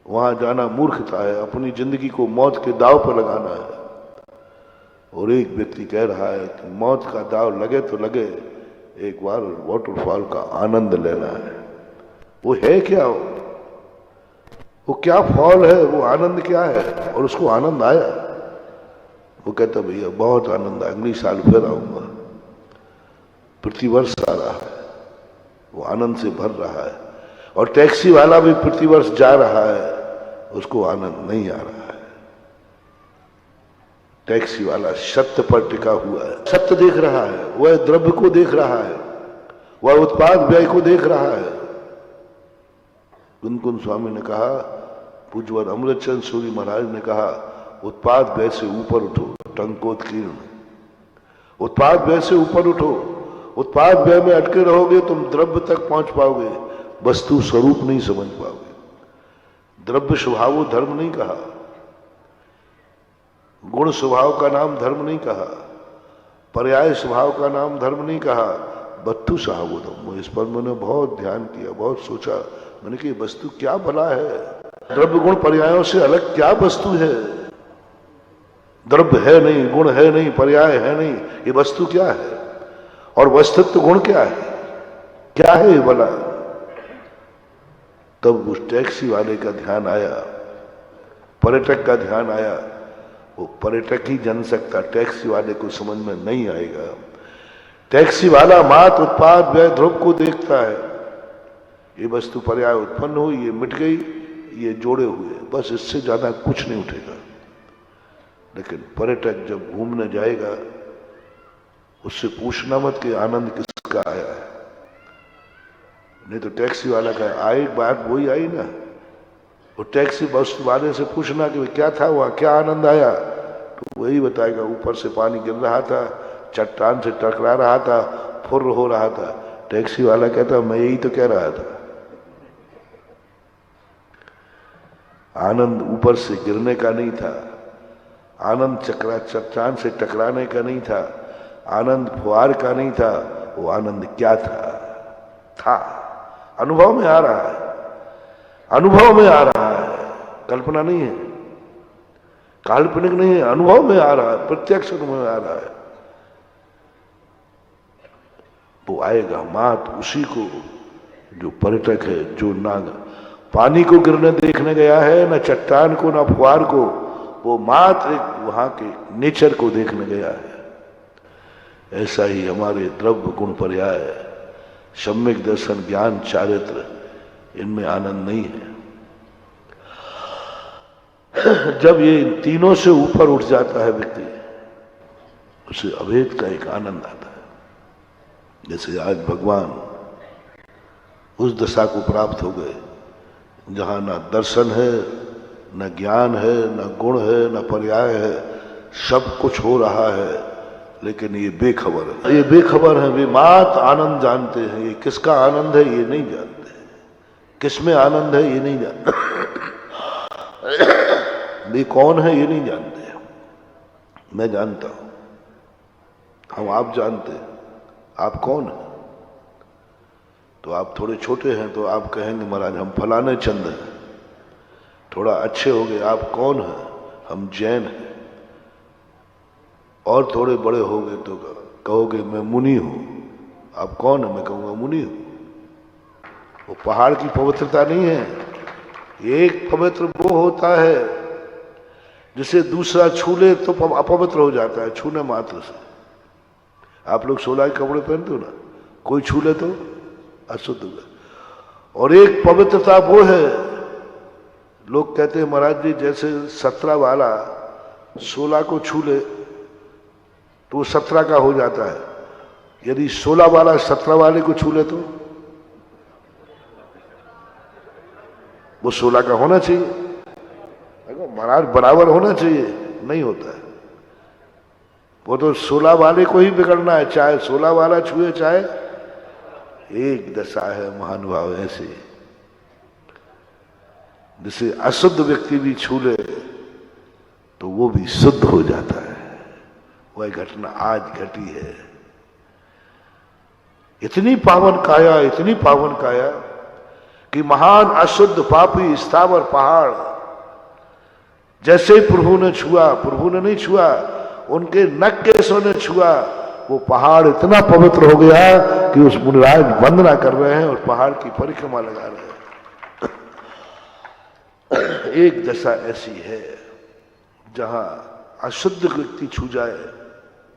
वहां जाना मूर्खता है, अपनी जिंदगी को मौत के दाव पर लगाना है। और एक व्यक्ति कह रहा है कि मौत का दाव लगे तो लगे, एक बार वाटरफॉल का आनंद लेना है। वो है क्या? वो क्या फॉल है? वो आनंद क्या है? और उसको आनंद आया। वो कहता भैया बहुत आनंद आया, अगली साल फिर आऊंगा। प्रतिवर्ष आ रहा है, वो आनंद से भर रहा है। और टैक्सी वाला भी प्रतिवर्ष जा रहा है, उसको आनंद नहीं आ रहा है। टैक्सी वाला सत्य पर टिका हुआ है, सत्य देख रहा है, वह द्रव्य को देख रहा है, वह उत्पाद व्यय को देख रहा है। कुंदकुंद स्वामी ने कहा, पूज्यवर अमृतचंद सूरी महाराज ने कहा, उत्पाद व्यय से ऊपर उठो, टंकोत्कीर्ण। उत्पाद व्यय से ऊपर उठो। उत्पाद व्यय में अटके रहोगे तुम द्रव्य तक पहुंच पाओगे, वस्तु स्वरूप नहीं समझ पाओगे। द्रव्य स्वभाव धर्म नहीं कहा, गुण स्वभाव का नाम धर्म नहीं कहा, पर्याय स्वभाव का नाम धर्म नहीं कहा, वस्तु सावधम। इस पर मैंने बहुत ध्यान किया, बहुत सोचा। मैंने कि वस्तु क्या भला है? द्रव्य गुण पर्यायों से अलग क्या वस्तु है? द्रव्य है नहीं, गुण है नहीं, पर्याय है नहीं, ये वस्तु क्या है? और वस्तुत्व गुण क्या है? क्या है ये भला? तब उस टैक्सी वाले का ध्यान आया, पर्यटक का ध्यान आया। वो पर्यटक ही जान सकता, टैक्सी वाले को समझ में नहीं आएगा। टैक्सी वाला मात्र उत्पाद व्यय ध्रुव को देखता है। ये वस्तु पर्याय उत्पन्न हुई, ये मिट गई, ये जोड़े हुए, बस इससे ज्यादा कुछ नहीं उठेगा। लेकिन पर्यटक जब घूमने जाएगा, उससे पूछना मत कि आनंद किसका आया है। नहीं तो टैक्सी वाला का आई बात वही आई ना। वो टैक्सी बस वाले से पूछना कि क्या था वहां, क्या आनंद आया, तो वही बताएगा ऊपर से पानी गिर रहा था, चट्टान से टकरा रहा था, फुर्र हो रहा था। टैक्सी वाला कहता मैं यही तो कह रहा था। आनंद ऊपर से गिरने का नहीं था, आनंद चट्टान से टकराने का नहीं था, आनंद फुहार का नहीं था। वो आनंद क्या था अनुभव में आ रहा है, अनुभव में आ रहा है, कल्पना नहीं है, काल्पनिक नहीं है, अनुभव में आ रहा है, प्रत्यक्ष अनुभव में आ रहा है। वो आएगा मात उसी को जो पर्यटक है, जो ना पानी को गिरने देखने गया है, ना चट्टान को, ना फुहार को, वो मात्र वहां के नेचर को देखने गया है। ऐसा ही हमारे द्रव्य गुण पर्याय, सम्यक दर्शन, ज्ञान, चारित्र, इनमें आनंद नहीं है। जब ये इन तीनों से ऊपर उठ जाता है व्यक्ति, उसे अभेद का एक आनंद आता है। जैसे आज भगवान उस दशा को प्राप्त हो गए जहां ना दर्शन है, न ज्ञान है, न गुण है, न पर्याय है, सब कुछ हो रहा है, लेकिन ये बेखबर है। ये बेखबर है, वे मात्र आनंद जानते हैं। ये किसका आनंद है ये नहीं जानते, किसमें आनंद है ये नहीं जानते, वे कौन है ये नहीं जानते। मैं जानता हूं, हम आप जानते हैं, आप कौन है? तो आप थोड़े छोटे हैं तो आप कहेंगे महाराज हम फलाने चंद हैं। थोड़ा अच्छे हो गए, आप कौन हैं? हम जैन हैं। और थोड़े बड़े हो गए तो कहोगे मैं मुनि हूं। आप कौन है? मैं कहूंगा मुनि हूं। वो पहाड़ की पवित्रता नहीं है। एक पवित्र वो होता है जिसे दूसरा छू ले तो अपवित्र हो जाता है, छूने मात्र से। आप लोग 16 के कपड़े पहनते हो ना, कोई छू ले तो अशुद्ध हो। और एक पवित्रता वो है, लोग कहते हैं महाराज जी जैसे 17 वाला 16 को छू ले तो वो 17 का हो जाता है, यदि 16 वाला 17 वाले को छू ले तो वो 16 का होना चाहिए। देखो महाराज बराबर होना चाहिए, नहीं होता है। वो तो 16 वाले को ही बिगड़ना है, चाहे 16 वाला छुए चाहे। एक दशा है महानुभाव ऐसे, जिसे अशुद्ध व्यक्ति भी छू ले तो वो भी शुद्ध हो जाता है। वह घटना आज घटी है। इतनी पावन काया, इतनी पावन काया कि महान अशुद्ध पापी स्थावर पहाड़ जैसे ही प्रभु ने छुआ, प्रभु ने नहीं छुआ, उनके नख केशों ने छुआ, वो पहाड़ इतना पवित्र हो गया कि उस मुनिराज वंदना कर रहे हैं और पहाड़ की परिक्रमा लगा रहे हैं। एक दशा ऐसी है जहां अशुद्ध व्यक्ति छू जाए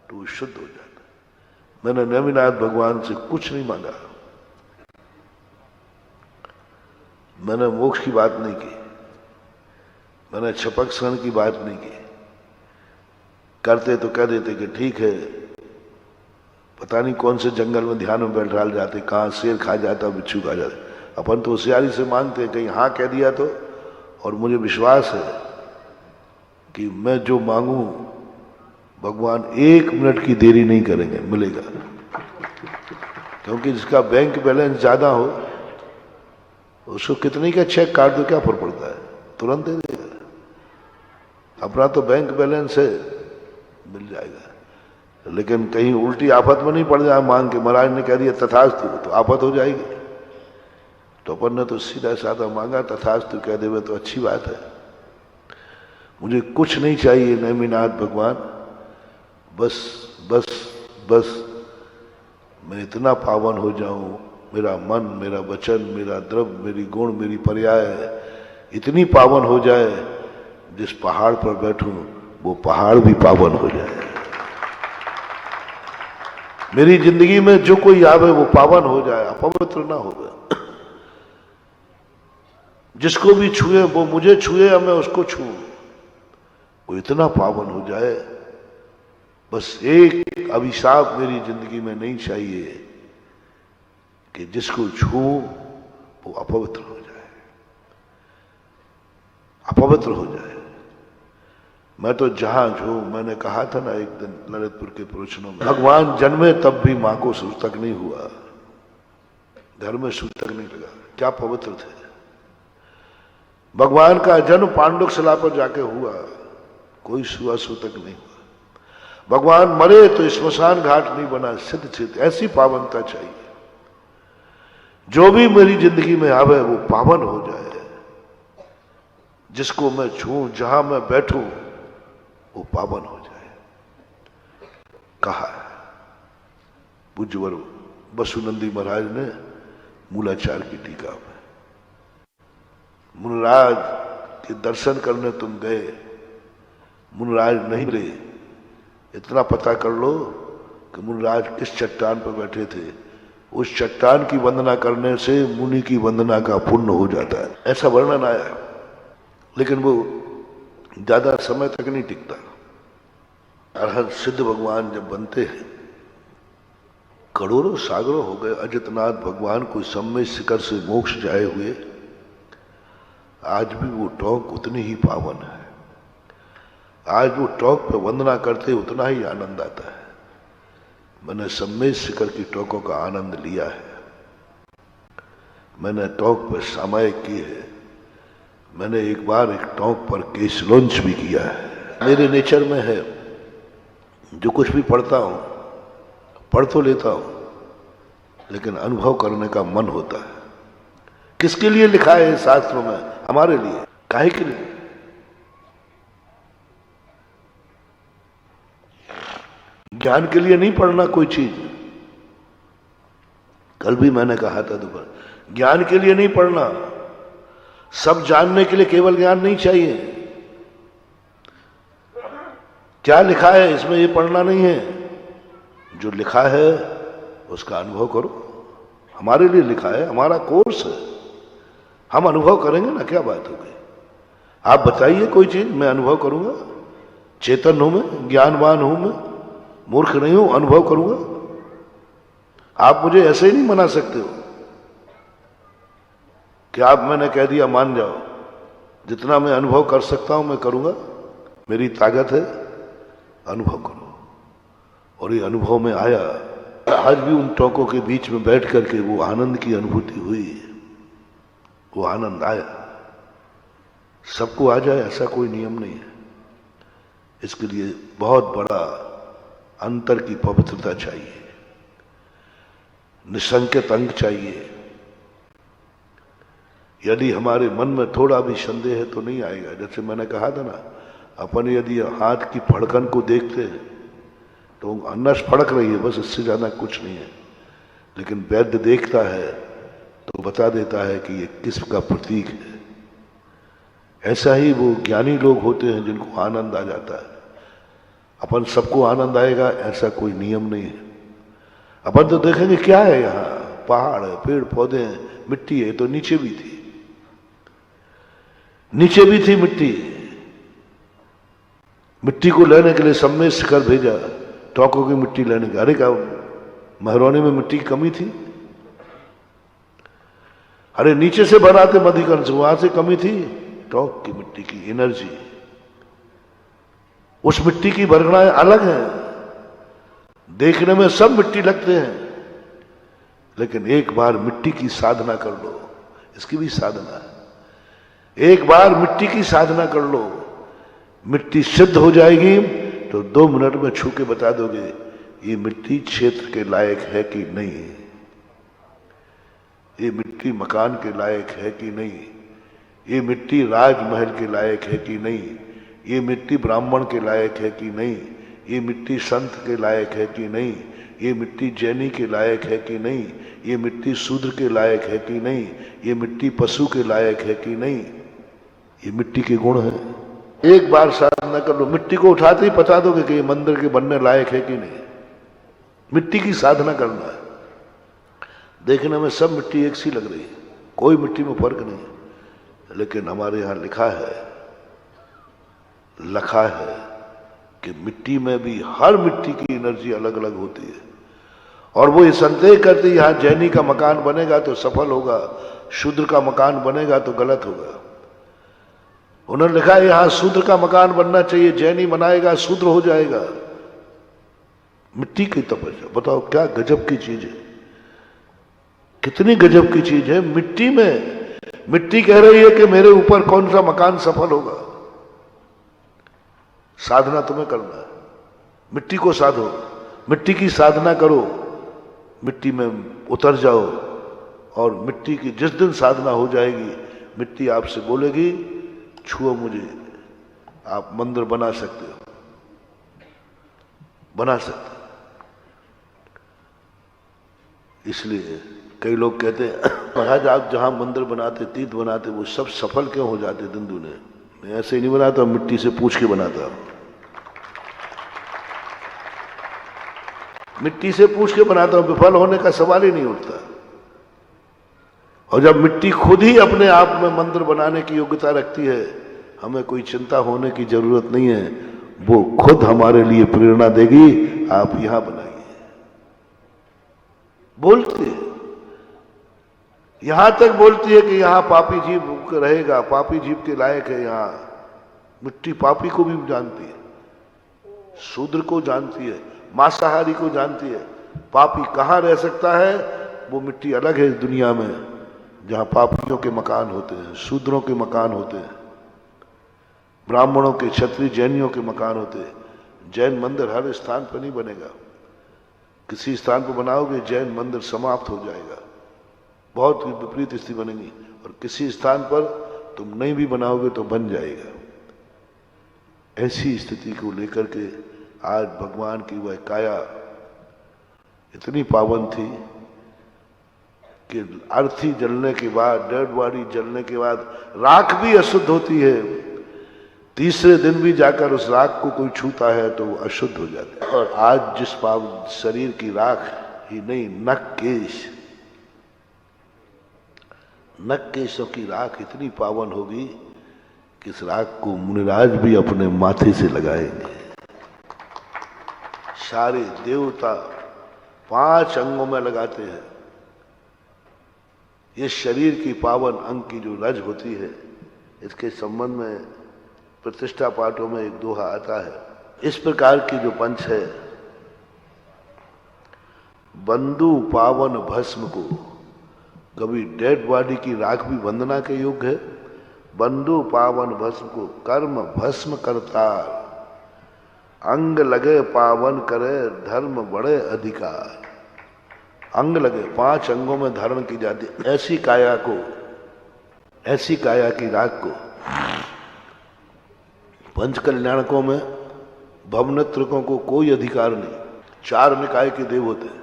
तो वो शुद्ध हो जाता है। मैंने नेमिनाथ भगवान से कुछ नहीं मांगा, मैंने मोक्ष की बात नहीं की, मैंने छपक शरण की बात नहीं की। करते तो कह देते कि ठीक है, पता नहीं कौन से जंगल में ध्यान में बैठ डाल जाते, कहां शेर खा जाता, बिच्छू खा जाता, अपन तो होशियारी से मांगते हैं, कहीं हाँ कह दिया तो। और मुझे विश्वास है कि मैं जो मांगू भगवान 1 मिनट की देरी नहीं करेंगे, मिलेगा। क्योंकि जिसका बैंक बैलेंस ज्यादा हो उसको कितने का चेक काट दो क्या फर्क पड़ता है, तुरंत दे देगा। अपना तो बैंक बैलेंस है, मिल जाएगा। लेकिन कहीं उल्टी आफत में नहीं पड़ जाए मांग के, महाराज ने कह दिया तथास्तु तो आफत हो जाएगी। तो अपन ने तो सीधा साधा मांगा, तथास्तु कह देवे तो अच्छी बात है। मुझे कुछ नहीं चाहिए नेमिनाथ भगवान, बस बस बस मैं इतना पावन हो जाऊं, मेरा मन, मेरा वचन, मेरा द्रव्य, मेरी गुण, मेरी पर्याय इतनी पावन हो जाए, जिस पहाड़ पर बैठूं वो पहाड़ भी पावन हो जाए। मेरी जिंदगी में जो कोई आवे वो पावन हो जाए, अपवित्र ना हो। जिसको भी छुए वो मुझे छुए या मैं उसको छूऊं, वो इतना पावन हो जाए। बस एक अभिशाप मेरी जिंदगी में नहीं चाहिए कि जिसको छूऊं वो अपवित्र हो जाए, अपवित्र हो जाए। मैं तो जहां हूं, मैंने कहा था ना एक दिन ललितपुर के प्रवचनों में, भगवान जन्मे तब भी मां को सूतक नहीं हुआ, घर में सूतक नहीं लगा, क्या पवित्र थे। भगवान का जन्म पांडुकशिला पर जाके हुआ, कोई सुआ सूतक नहीं हुआ। भगवान मरे तो स्मशान घाट नहीं बना, सिद्ध सिद्ध। ऐसी पावनता चाहिए, जो भी मेरी जिंदगी में आवे वो पावन हो जाए। जिसको मैं छूं, जहां मैं बैठूं वो पावन हो जाए। कहा है पूज्यवर वसुनंदी महाराज ने मूलाचार की टीका में। मुनराज के दर्शन करने तुम गए, मुनराज नहीं मिले, इतना पता कर लो कि मुनराज किस चट्टान पर बैठे थे। उस चट्टान की वंदना करने से मुनि की वंदना का पुण्य हो जाता है, ऐसा वर्णन आया। लेकिन वो ज्यादा समय तक नहीं टिकता। अरहत सिद्ध भगवान जब बनते हैं, करोड़ों सागरों हो गए। अजितनाथ भगवान कोई सम्य शिखर से मोक्ष जाए हुए, आज भी वो टोंक उतनी ही पावन है। आज वो टोंक पर वंदना करते उतना ही आनंद आता है। मैंने सम्य शिखर की टोंकों का आनंद लिया है। मैंने टोंक पर सामायिक की है। मैंने एक बार एक टोंक पर केस लॉन्च भी किया है। मेरे नेचर में है, जो कुछ भी पढ़ता हूं, पढ़ तो लेता हूं, लेकिन अनुभव करने का मन होता है। किसके लिए लिखा है शास्त्रों में? हमारे लिए। काहे के लिए? ज्ञान के लिए नहीं पढ़ना कोई चीज। कल भी मैंने कहा था दोपहर, ज्ञान के लिए नहीं पढ़ना। सब जानने के लिए केवल ज्ञान नहीं चाहिए। क्या लिखा है इसमें ये पढ़ना नहीं है। जो लिखा है उसका अनुभव करो। हमारे लिए लिखा है, हमारा कोर्स है, हम अनुभव करेंगे ना, क्या बात हो गई। आप बताइए कोई चीज, मैं अनुभव करूंगा। चेतन हूं मैं, ज्ञानवान हूं मैं, मूर्ख नहीं हूं, अनुभव करूंगा। आप मुझे ऐसे ही नहीं मना सकते हो कि आप मैंने कह दिया मान जाओ। जितना मैं अनुभव कर सकता हूं मैं करूंगा, मेरी ताकत है, अनुभव करो। और ये अनुभव में आया। आज भी उन टोकों के बीच में बैठ करके वो आनंद की अनुभूति हुई, वो आनंद आया। सबको आ जाए ऐसा कोई नियम नहीं है। इसके लिए बहुत बड़ा अंतर की पवित्रता चाहिए, निसंकेत अंग चाहिए। यदि हमारे मन में थोड़ा भी संदेह है तो नहीं आएगा। जैसे मैंने कहा था ना, अपन यदि हाथ की फड़कन को देखते हैं तो नस फड़क रही है, बस, इससे ज्यादा कुछ नहीं है। लेकिन वैद्य देखता है तो बता देता है कि ये किसका प्रतीक है। ऐसा ही वो ज्ञानी लोग होते हैं जिनको आनंद आ जाता है। अपन सबको आनंद आएगा ऐसा कोई नियम नहीं है। अपन तो देखेंगे क्या है, यहाँ पहाड़ है, पेड़ पौधे हैं, मिट्टी है। तो नीचे भी थी, नीचे भी थी मिट्टी। मिट्टी को लेने के लिए सम्मेद शिखर भेजा, टोकों की मिट्टी लेने के। अरे क्या महरौने में मिट्टी की कमी थी? अरे नीचे से बनाते मध्यकर्ण से, वहां से कमी थी टॉक की मिट्टी की एनर्जी। उस मिट्टी की बरगड़ाएं अलग हैं, देखने में सब मिट्टी लगते हैं, लेकिन एक बार मिट्टी की साधना कर लो, इसकी भी साधना है। एक बार मिट्टी की साधना कर लो, मिट्टी सिद्ध हो जाएगी तो 2 मिनट में छू के बता दोगे ये मिट्टी क्षेत्र के लायक है कि नहीं, ये मिट्टी मकान के लायक है कि नहीं, ये मिट्टी राजमहल के लायक है कि नहीं, ये मिट्टी ब्राह्मण के लायक है कि नहीं, ये मिट्टी संत के लायक है कि नहीं, ये मिट्टी जैनी के लायक है कि नहीं, ये मिट्टी शूद्र के लायक है कि नहीं, ये मिट्टी पशु के लायक है कि नहीं, ये मिट्टी के गुण है। एक बार साधना कर लो, मिट्टी को उठाते ही बता दोगे कि ये मंदिर के बनने लायक है कि नहीं। मिट्टी की साधना करना है। देखने में सब मिट्टी एक सी लग रही है, कोई मिट्टी में फर्क नहीं है, लेकिन हमारे यहां लिखा है कि मिट्टी में भी हर मिट्टी की एनर्जी अलग अलग होती है। और वो ये संदेह करते यहां जैनी का मकान बनेगा तो सफल होगा, शूद्र का मकान बनेगा तो गलत होगा। उन्होंने लिखा है यहां शूद्र का मकान बनना चाहिए, जैनी बनाएगा शूद्र हो जाएगा। मिट्टी की तपस्या, बताओ क्या गजब की चीज है, कितनी गजब की चीज है। मिट्टी में मिट्टी कह रही है कि मेरे ऊपर कौन सा मकान सफल होगा। साधना तुम्हें करना है, मिट्टी को साधो, मिट्टी की साधना करो, मिट्टी में उतर जाओ, और मिट्टी की जिस दिन साधना हो जाएगी मिट्टी आपसे बोलेगी छुओ मुझे, आप मंदिर बना सकते हो, बना सकते। इसलिए कई लोग कहते हैं महाराज आप जहां मंदिर बनाते, तीर्थ बनाते, वो सब सफल क्यों हो जाते दिन दुने। मैं ऐसे ही नहीं बनाता, मिट्टी से पूछ के बनाता। मिट्टी से पूछ के बनाता हूं, विफल होने का सवाल ही नहीं उठता। और जब मिट्टी खुद ही अपने आप में मंदिर बनाने की योग्यता रखती है, हमें कोई चिंता होने की जरूरत नहीं है, वो खुद हमारे लिए प्रेरणा देगी, आप यहां बनाइए। बोलती है, यहां तक बोलती है कि यहां पापी जीव रहेगा, पापी जीव के लायक है। यहां मिट्टी पापी को भी जानती है, शूद्र को जानती है, मांसाहारी को जानती है। पापी कहां रह सकता है, वो मिट्टी अलग है इस दुनिया में, जहां पापियों के मकान होते हैं, शूद्रों के मकान होते हैं, ब्राह्मणों के, क्षत्रिय, जैनियों के मकान होते हैं। जैन मंदिर हर स्थान पर नहीं बनेगा, किसी स्थान पर बनाओगे जैन मंदिर समाप्त हो जाएगा, बहुत विपरीत स्थिति बनेगी। और किसी स्थान पर तुम नहीं भी बनाओगे तो बन जाएगा। ऐसी स्थिति को लेकर के आज भगवान की वह काया इतनी पावन थी कि अर्थी जलने के बाद, डेड बॉडी जलने के बाद राख भी अशुद्ध होती है। तीसरे दिन भी जाकर उस राख को कोई छूता है तो वो अशुद्ध हो जाता है। और आज जिस पावन शरीर की राख ही नहीं, नख केश, नख केशों की राख इतनी पावन होगी कि इस राख को मुनिराज भी अपने माथे से लगाएंगे। सारे देवता 5 अंगों में लगाते हैं। ये शरीर की पावन अंग की जो रज होती है, इसके संबंध में प्रतिष्ठा पाठों में एक दोहा आता है। इस प्रकार की जो पंच है, बंधु पावन भस्म को, कभी डेड बॉडी की राख भी वंदना के योग्य है। बंधु पावन भस्म को कर्म भस्म करतार, अंग लगे पावन करे धर्म बड़े अधिकार। अंग लगे, 5 अंगों में धारण की जाती ऐसी काया को, ऐसी काया की राख को पंच कल्याणकों में भवनत्रकों को कोई अधिकार नहीं। 4 निकाय के देव होते हैं,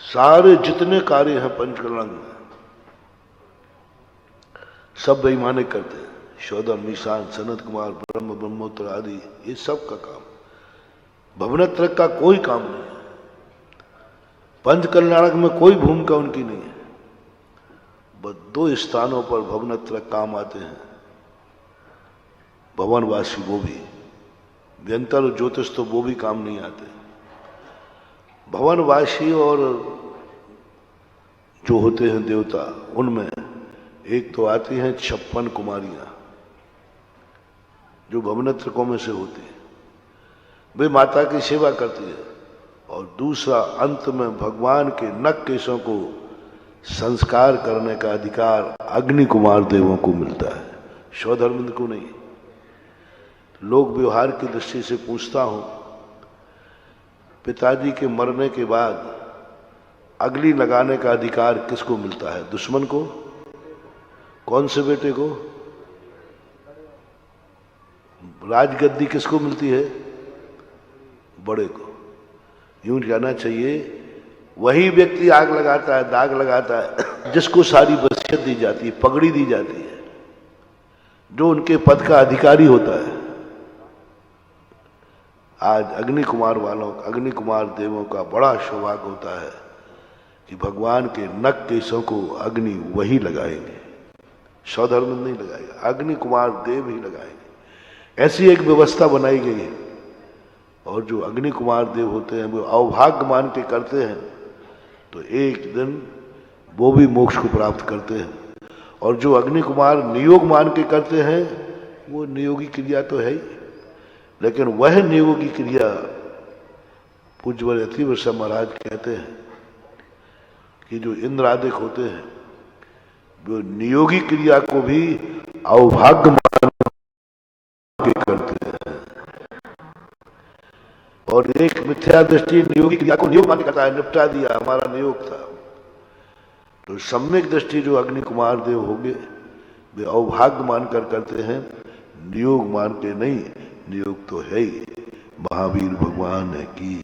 सारे जितने कार्य हैं पंचकल्याण में सब बेईमानी करते हैं। शोधन, मीशान, सनत कुमार, ब्रह्म, ब्रह्मोत्तर आदि, ये सब का काम। भवनत्रक का कोई काम नहीं है, पंच कल्याणक में कोई भूमिका उनकी नहीं है। बस 2 स्थानों पर भवनत्रक काम आते हैं, भवनवासी वो भी, व्यंतर और ज्योतिष तो वो भी काम नहीं आते। भवनवासी और जो होते हैं देवता, उनमें एक तो आती हैं 56 कुमारियां जो भवनत्रकों में से होती हैं, वे माता की सेवा करती है। और दूसरा, अंत में भगवान के नख केशों को संस्कार करने का अधिकार अग्नि कुमार देवों को मिलता है, सौधर्मिंद को नहीं। लोक व्यवहार की दृष्टि से पूछता हूं, पिताजी के मरने के बाद अग्नि लगाने का अधिकार किसको मिलता है? दुश्मन को? कौन से बेटे को? राजगद्दी किसको मिलती है? बड़े को। यूं कहना चाहिए, वही व्यक्ति आग लगाता है, दाग लगाता है, जिसको सारी वसीयत दी जाती है, पगड़ी दी जाती है, जो उनके पद का अधिकारी होता है। आज अग्नि कुमार वालों, अग्नि कुमार देवों का बड़ा सौभाग्य होता है कि भगवान के नख केशों को अग्नि वही लगाएंगे, सौधर्मिंद नहीं लगाएगा, अग्नि कुमार देव ही लगाएंगे। ऐसी एक व्यवस्था बनाई गई है। और जो अग्नि कुमार देव होते हैं वो अवभाग्य मान के करते हैं तो एक दिन वो भी मोक्ष को प्राप्त करते हैं। और जो अग्नि कुमार नियोग मान के करते हैं वो नियोगी क्रिया तो है ही, लेकिन वह नियोगी क्रिया पूज्यवर यतिवर्षा महाराज कहते हैं कि जो इंद्र आदिक होते हैं वो नियोगी क्रिया को भी अवभाग्य मान के करते हैं। और एक मिथ्या दृष्टि नियोगी क्रिया को नियोग मान के करता है, निपटा दिया, हमारा नियोग था। तो सम्यक दृष्टि जो अग्नि कुमार देव होंगे वे अवभाग्य मानकर करते हैं, नियोग मान के नहीं। नियोग तो है ही। महावीर भगवान है की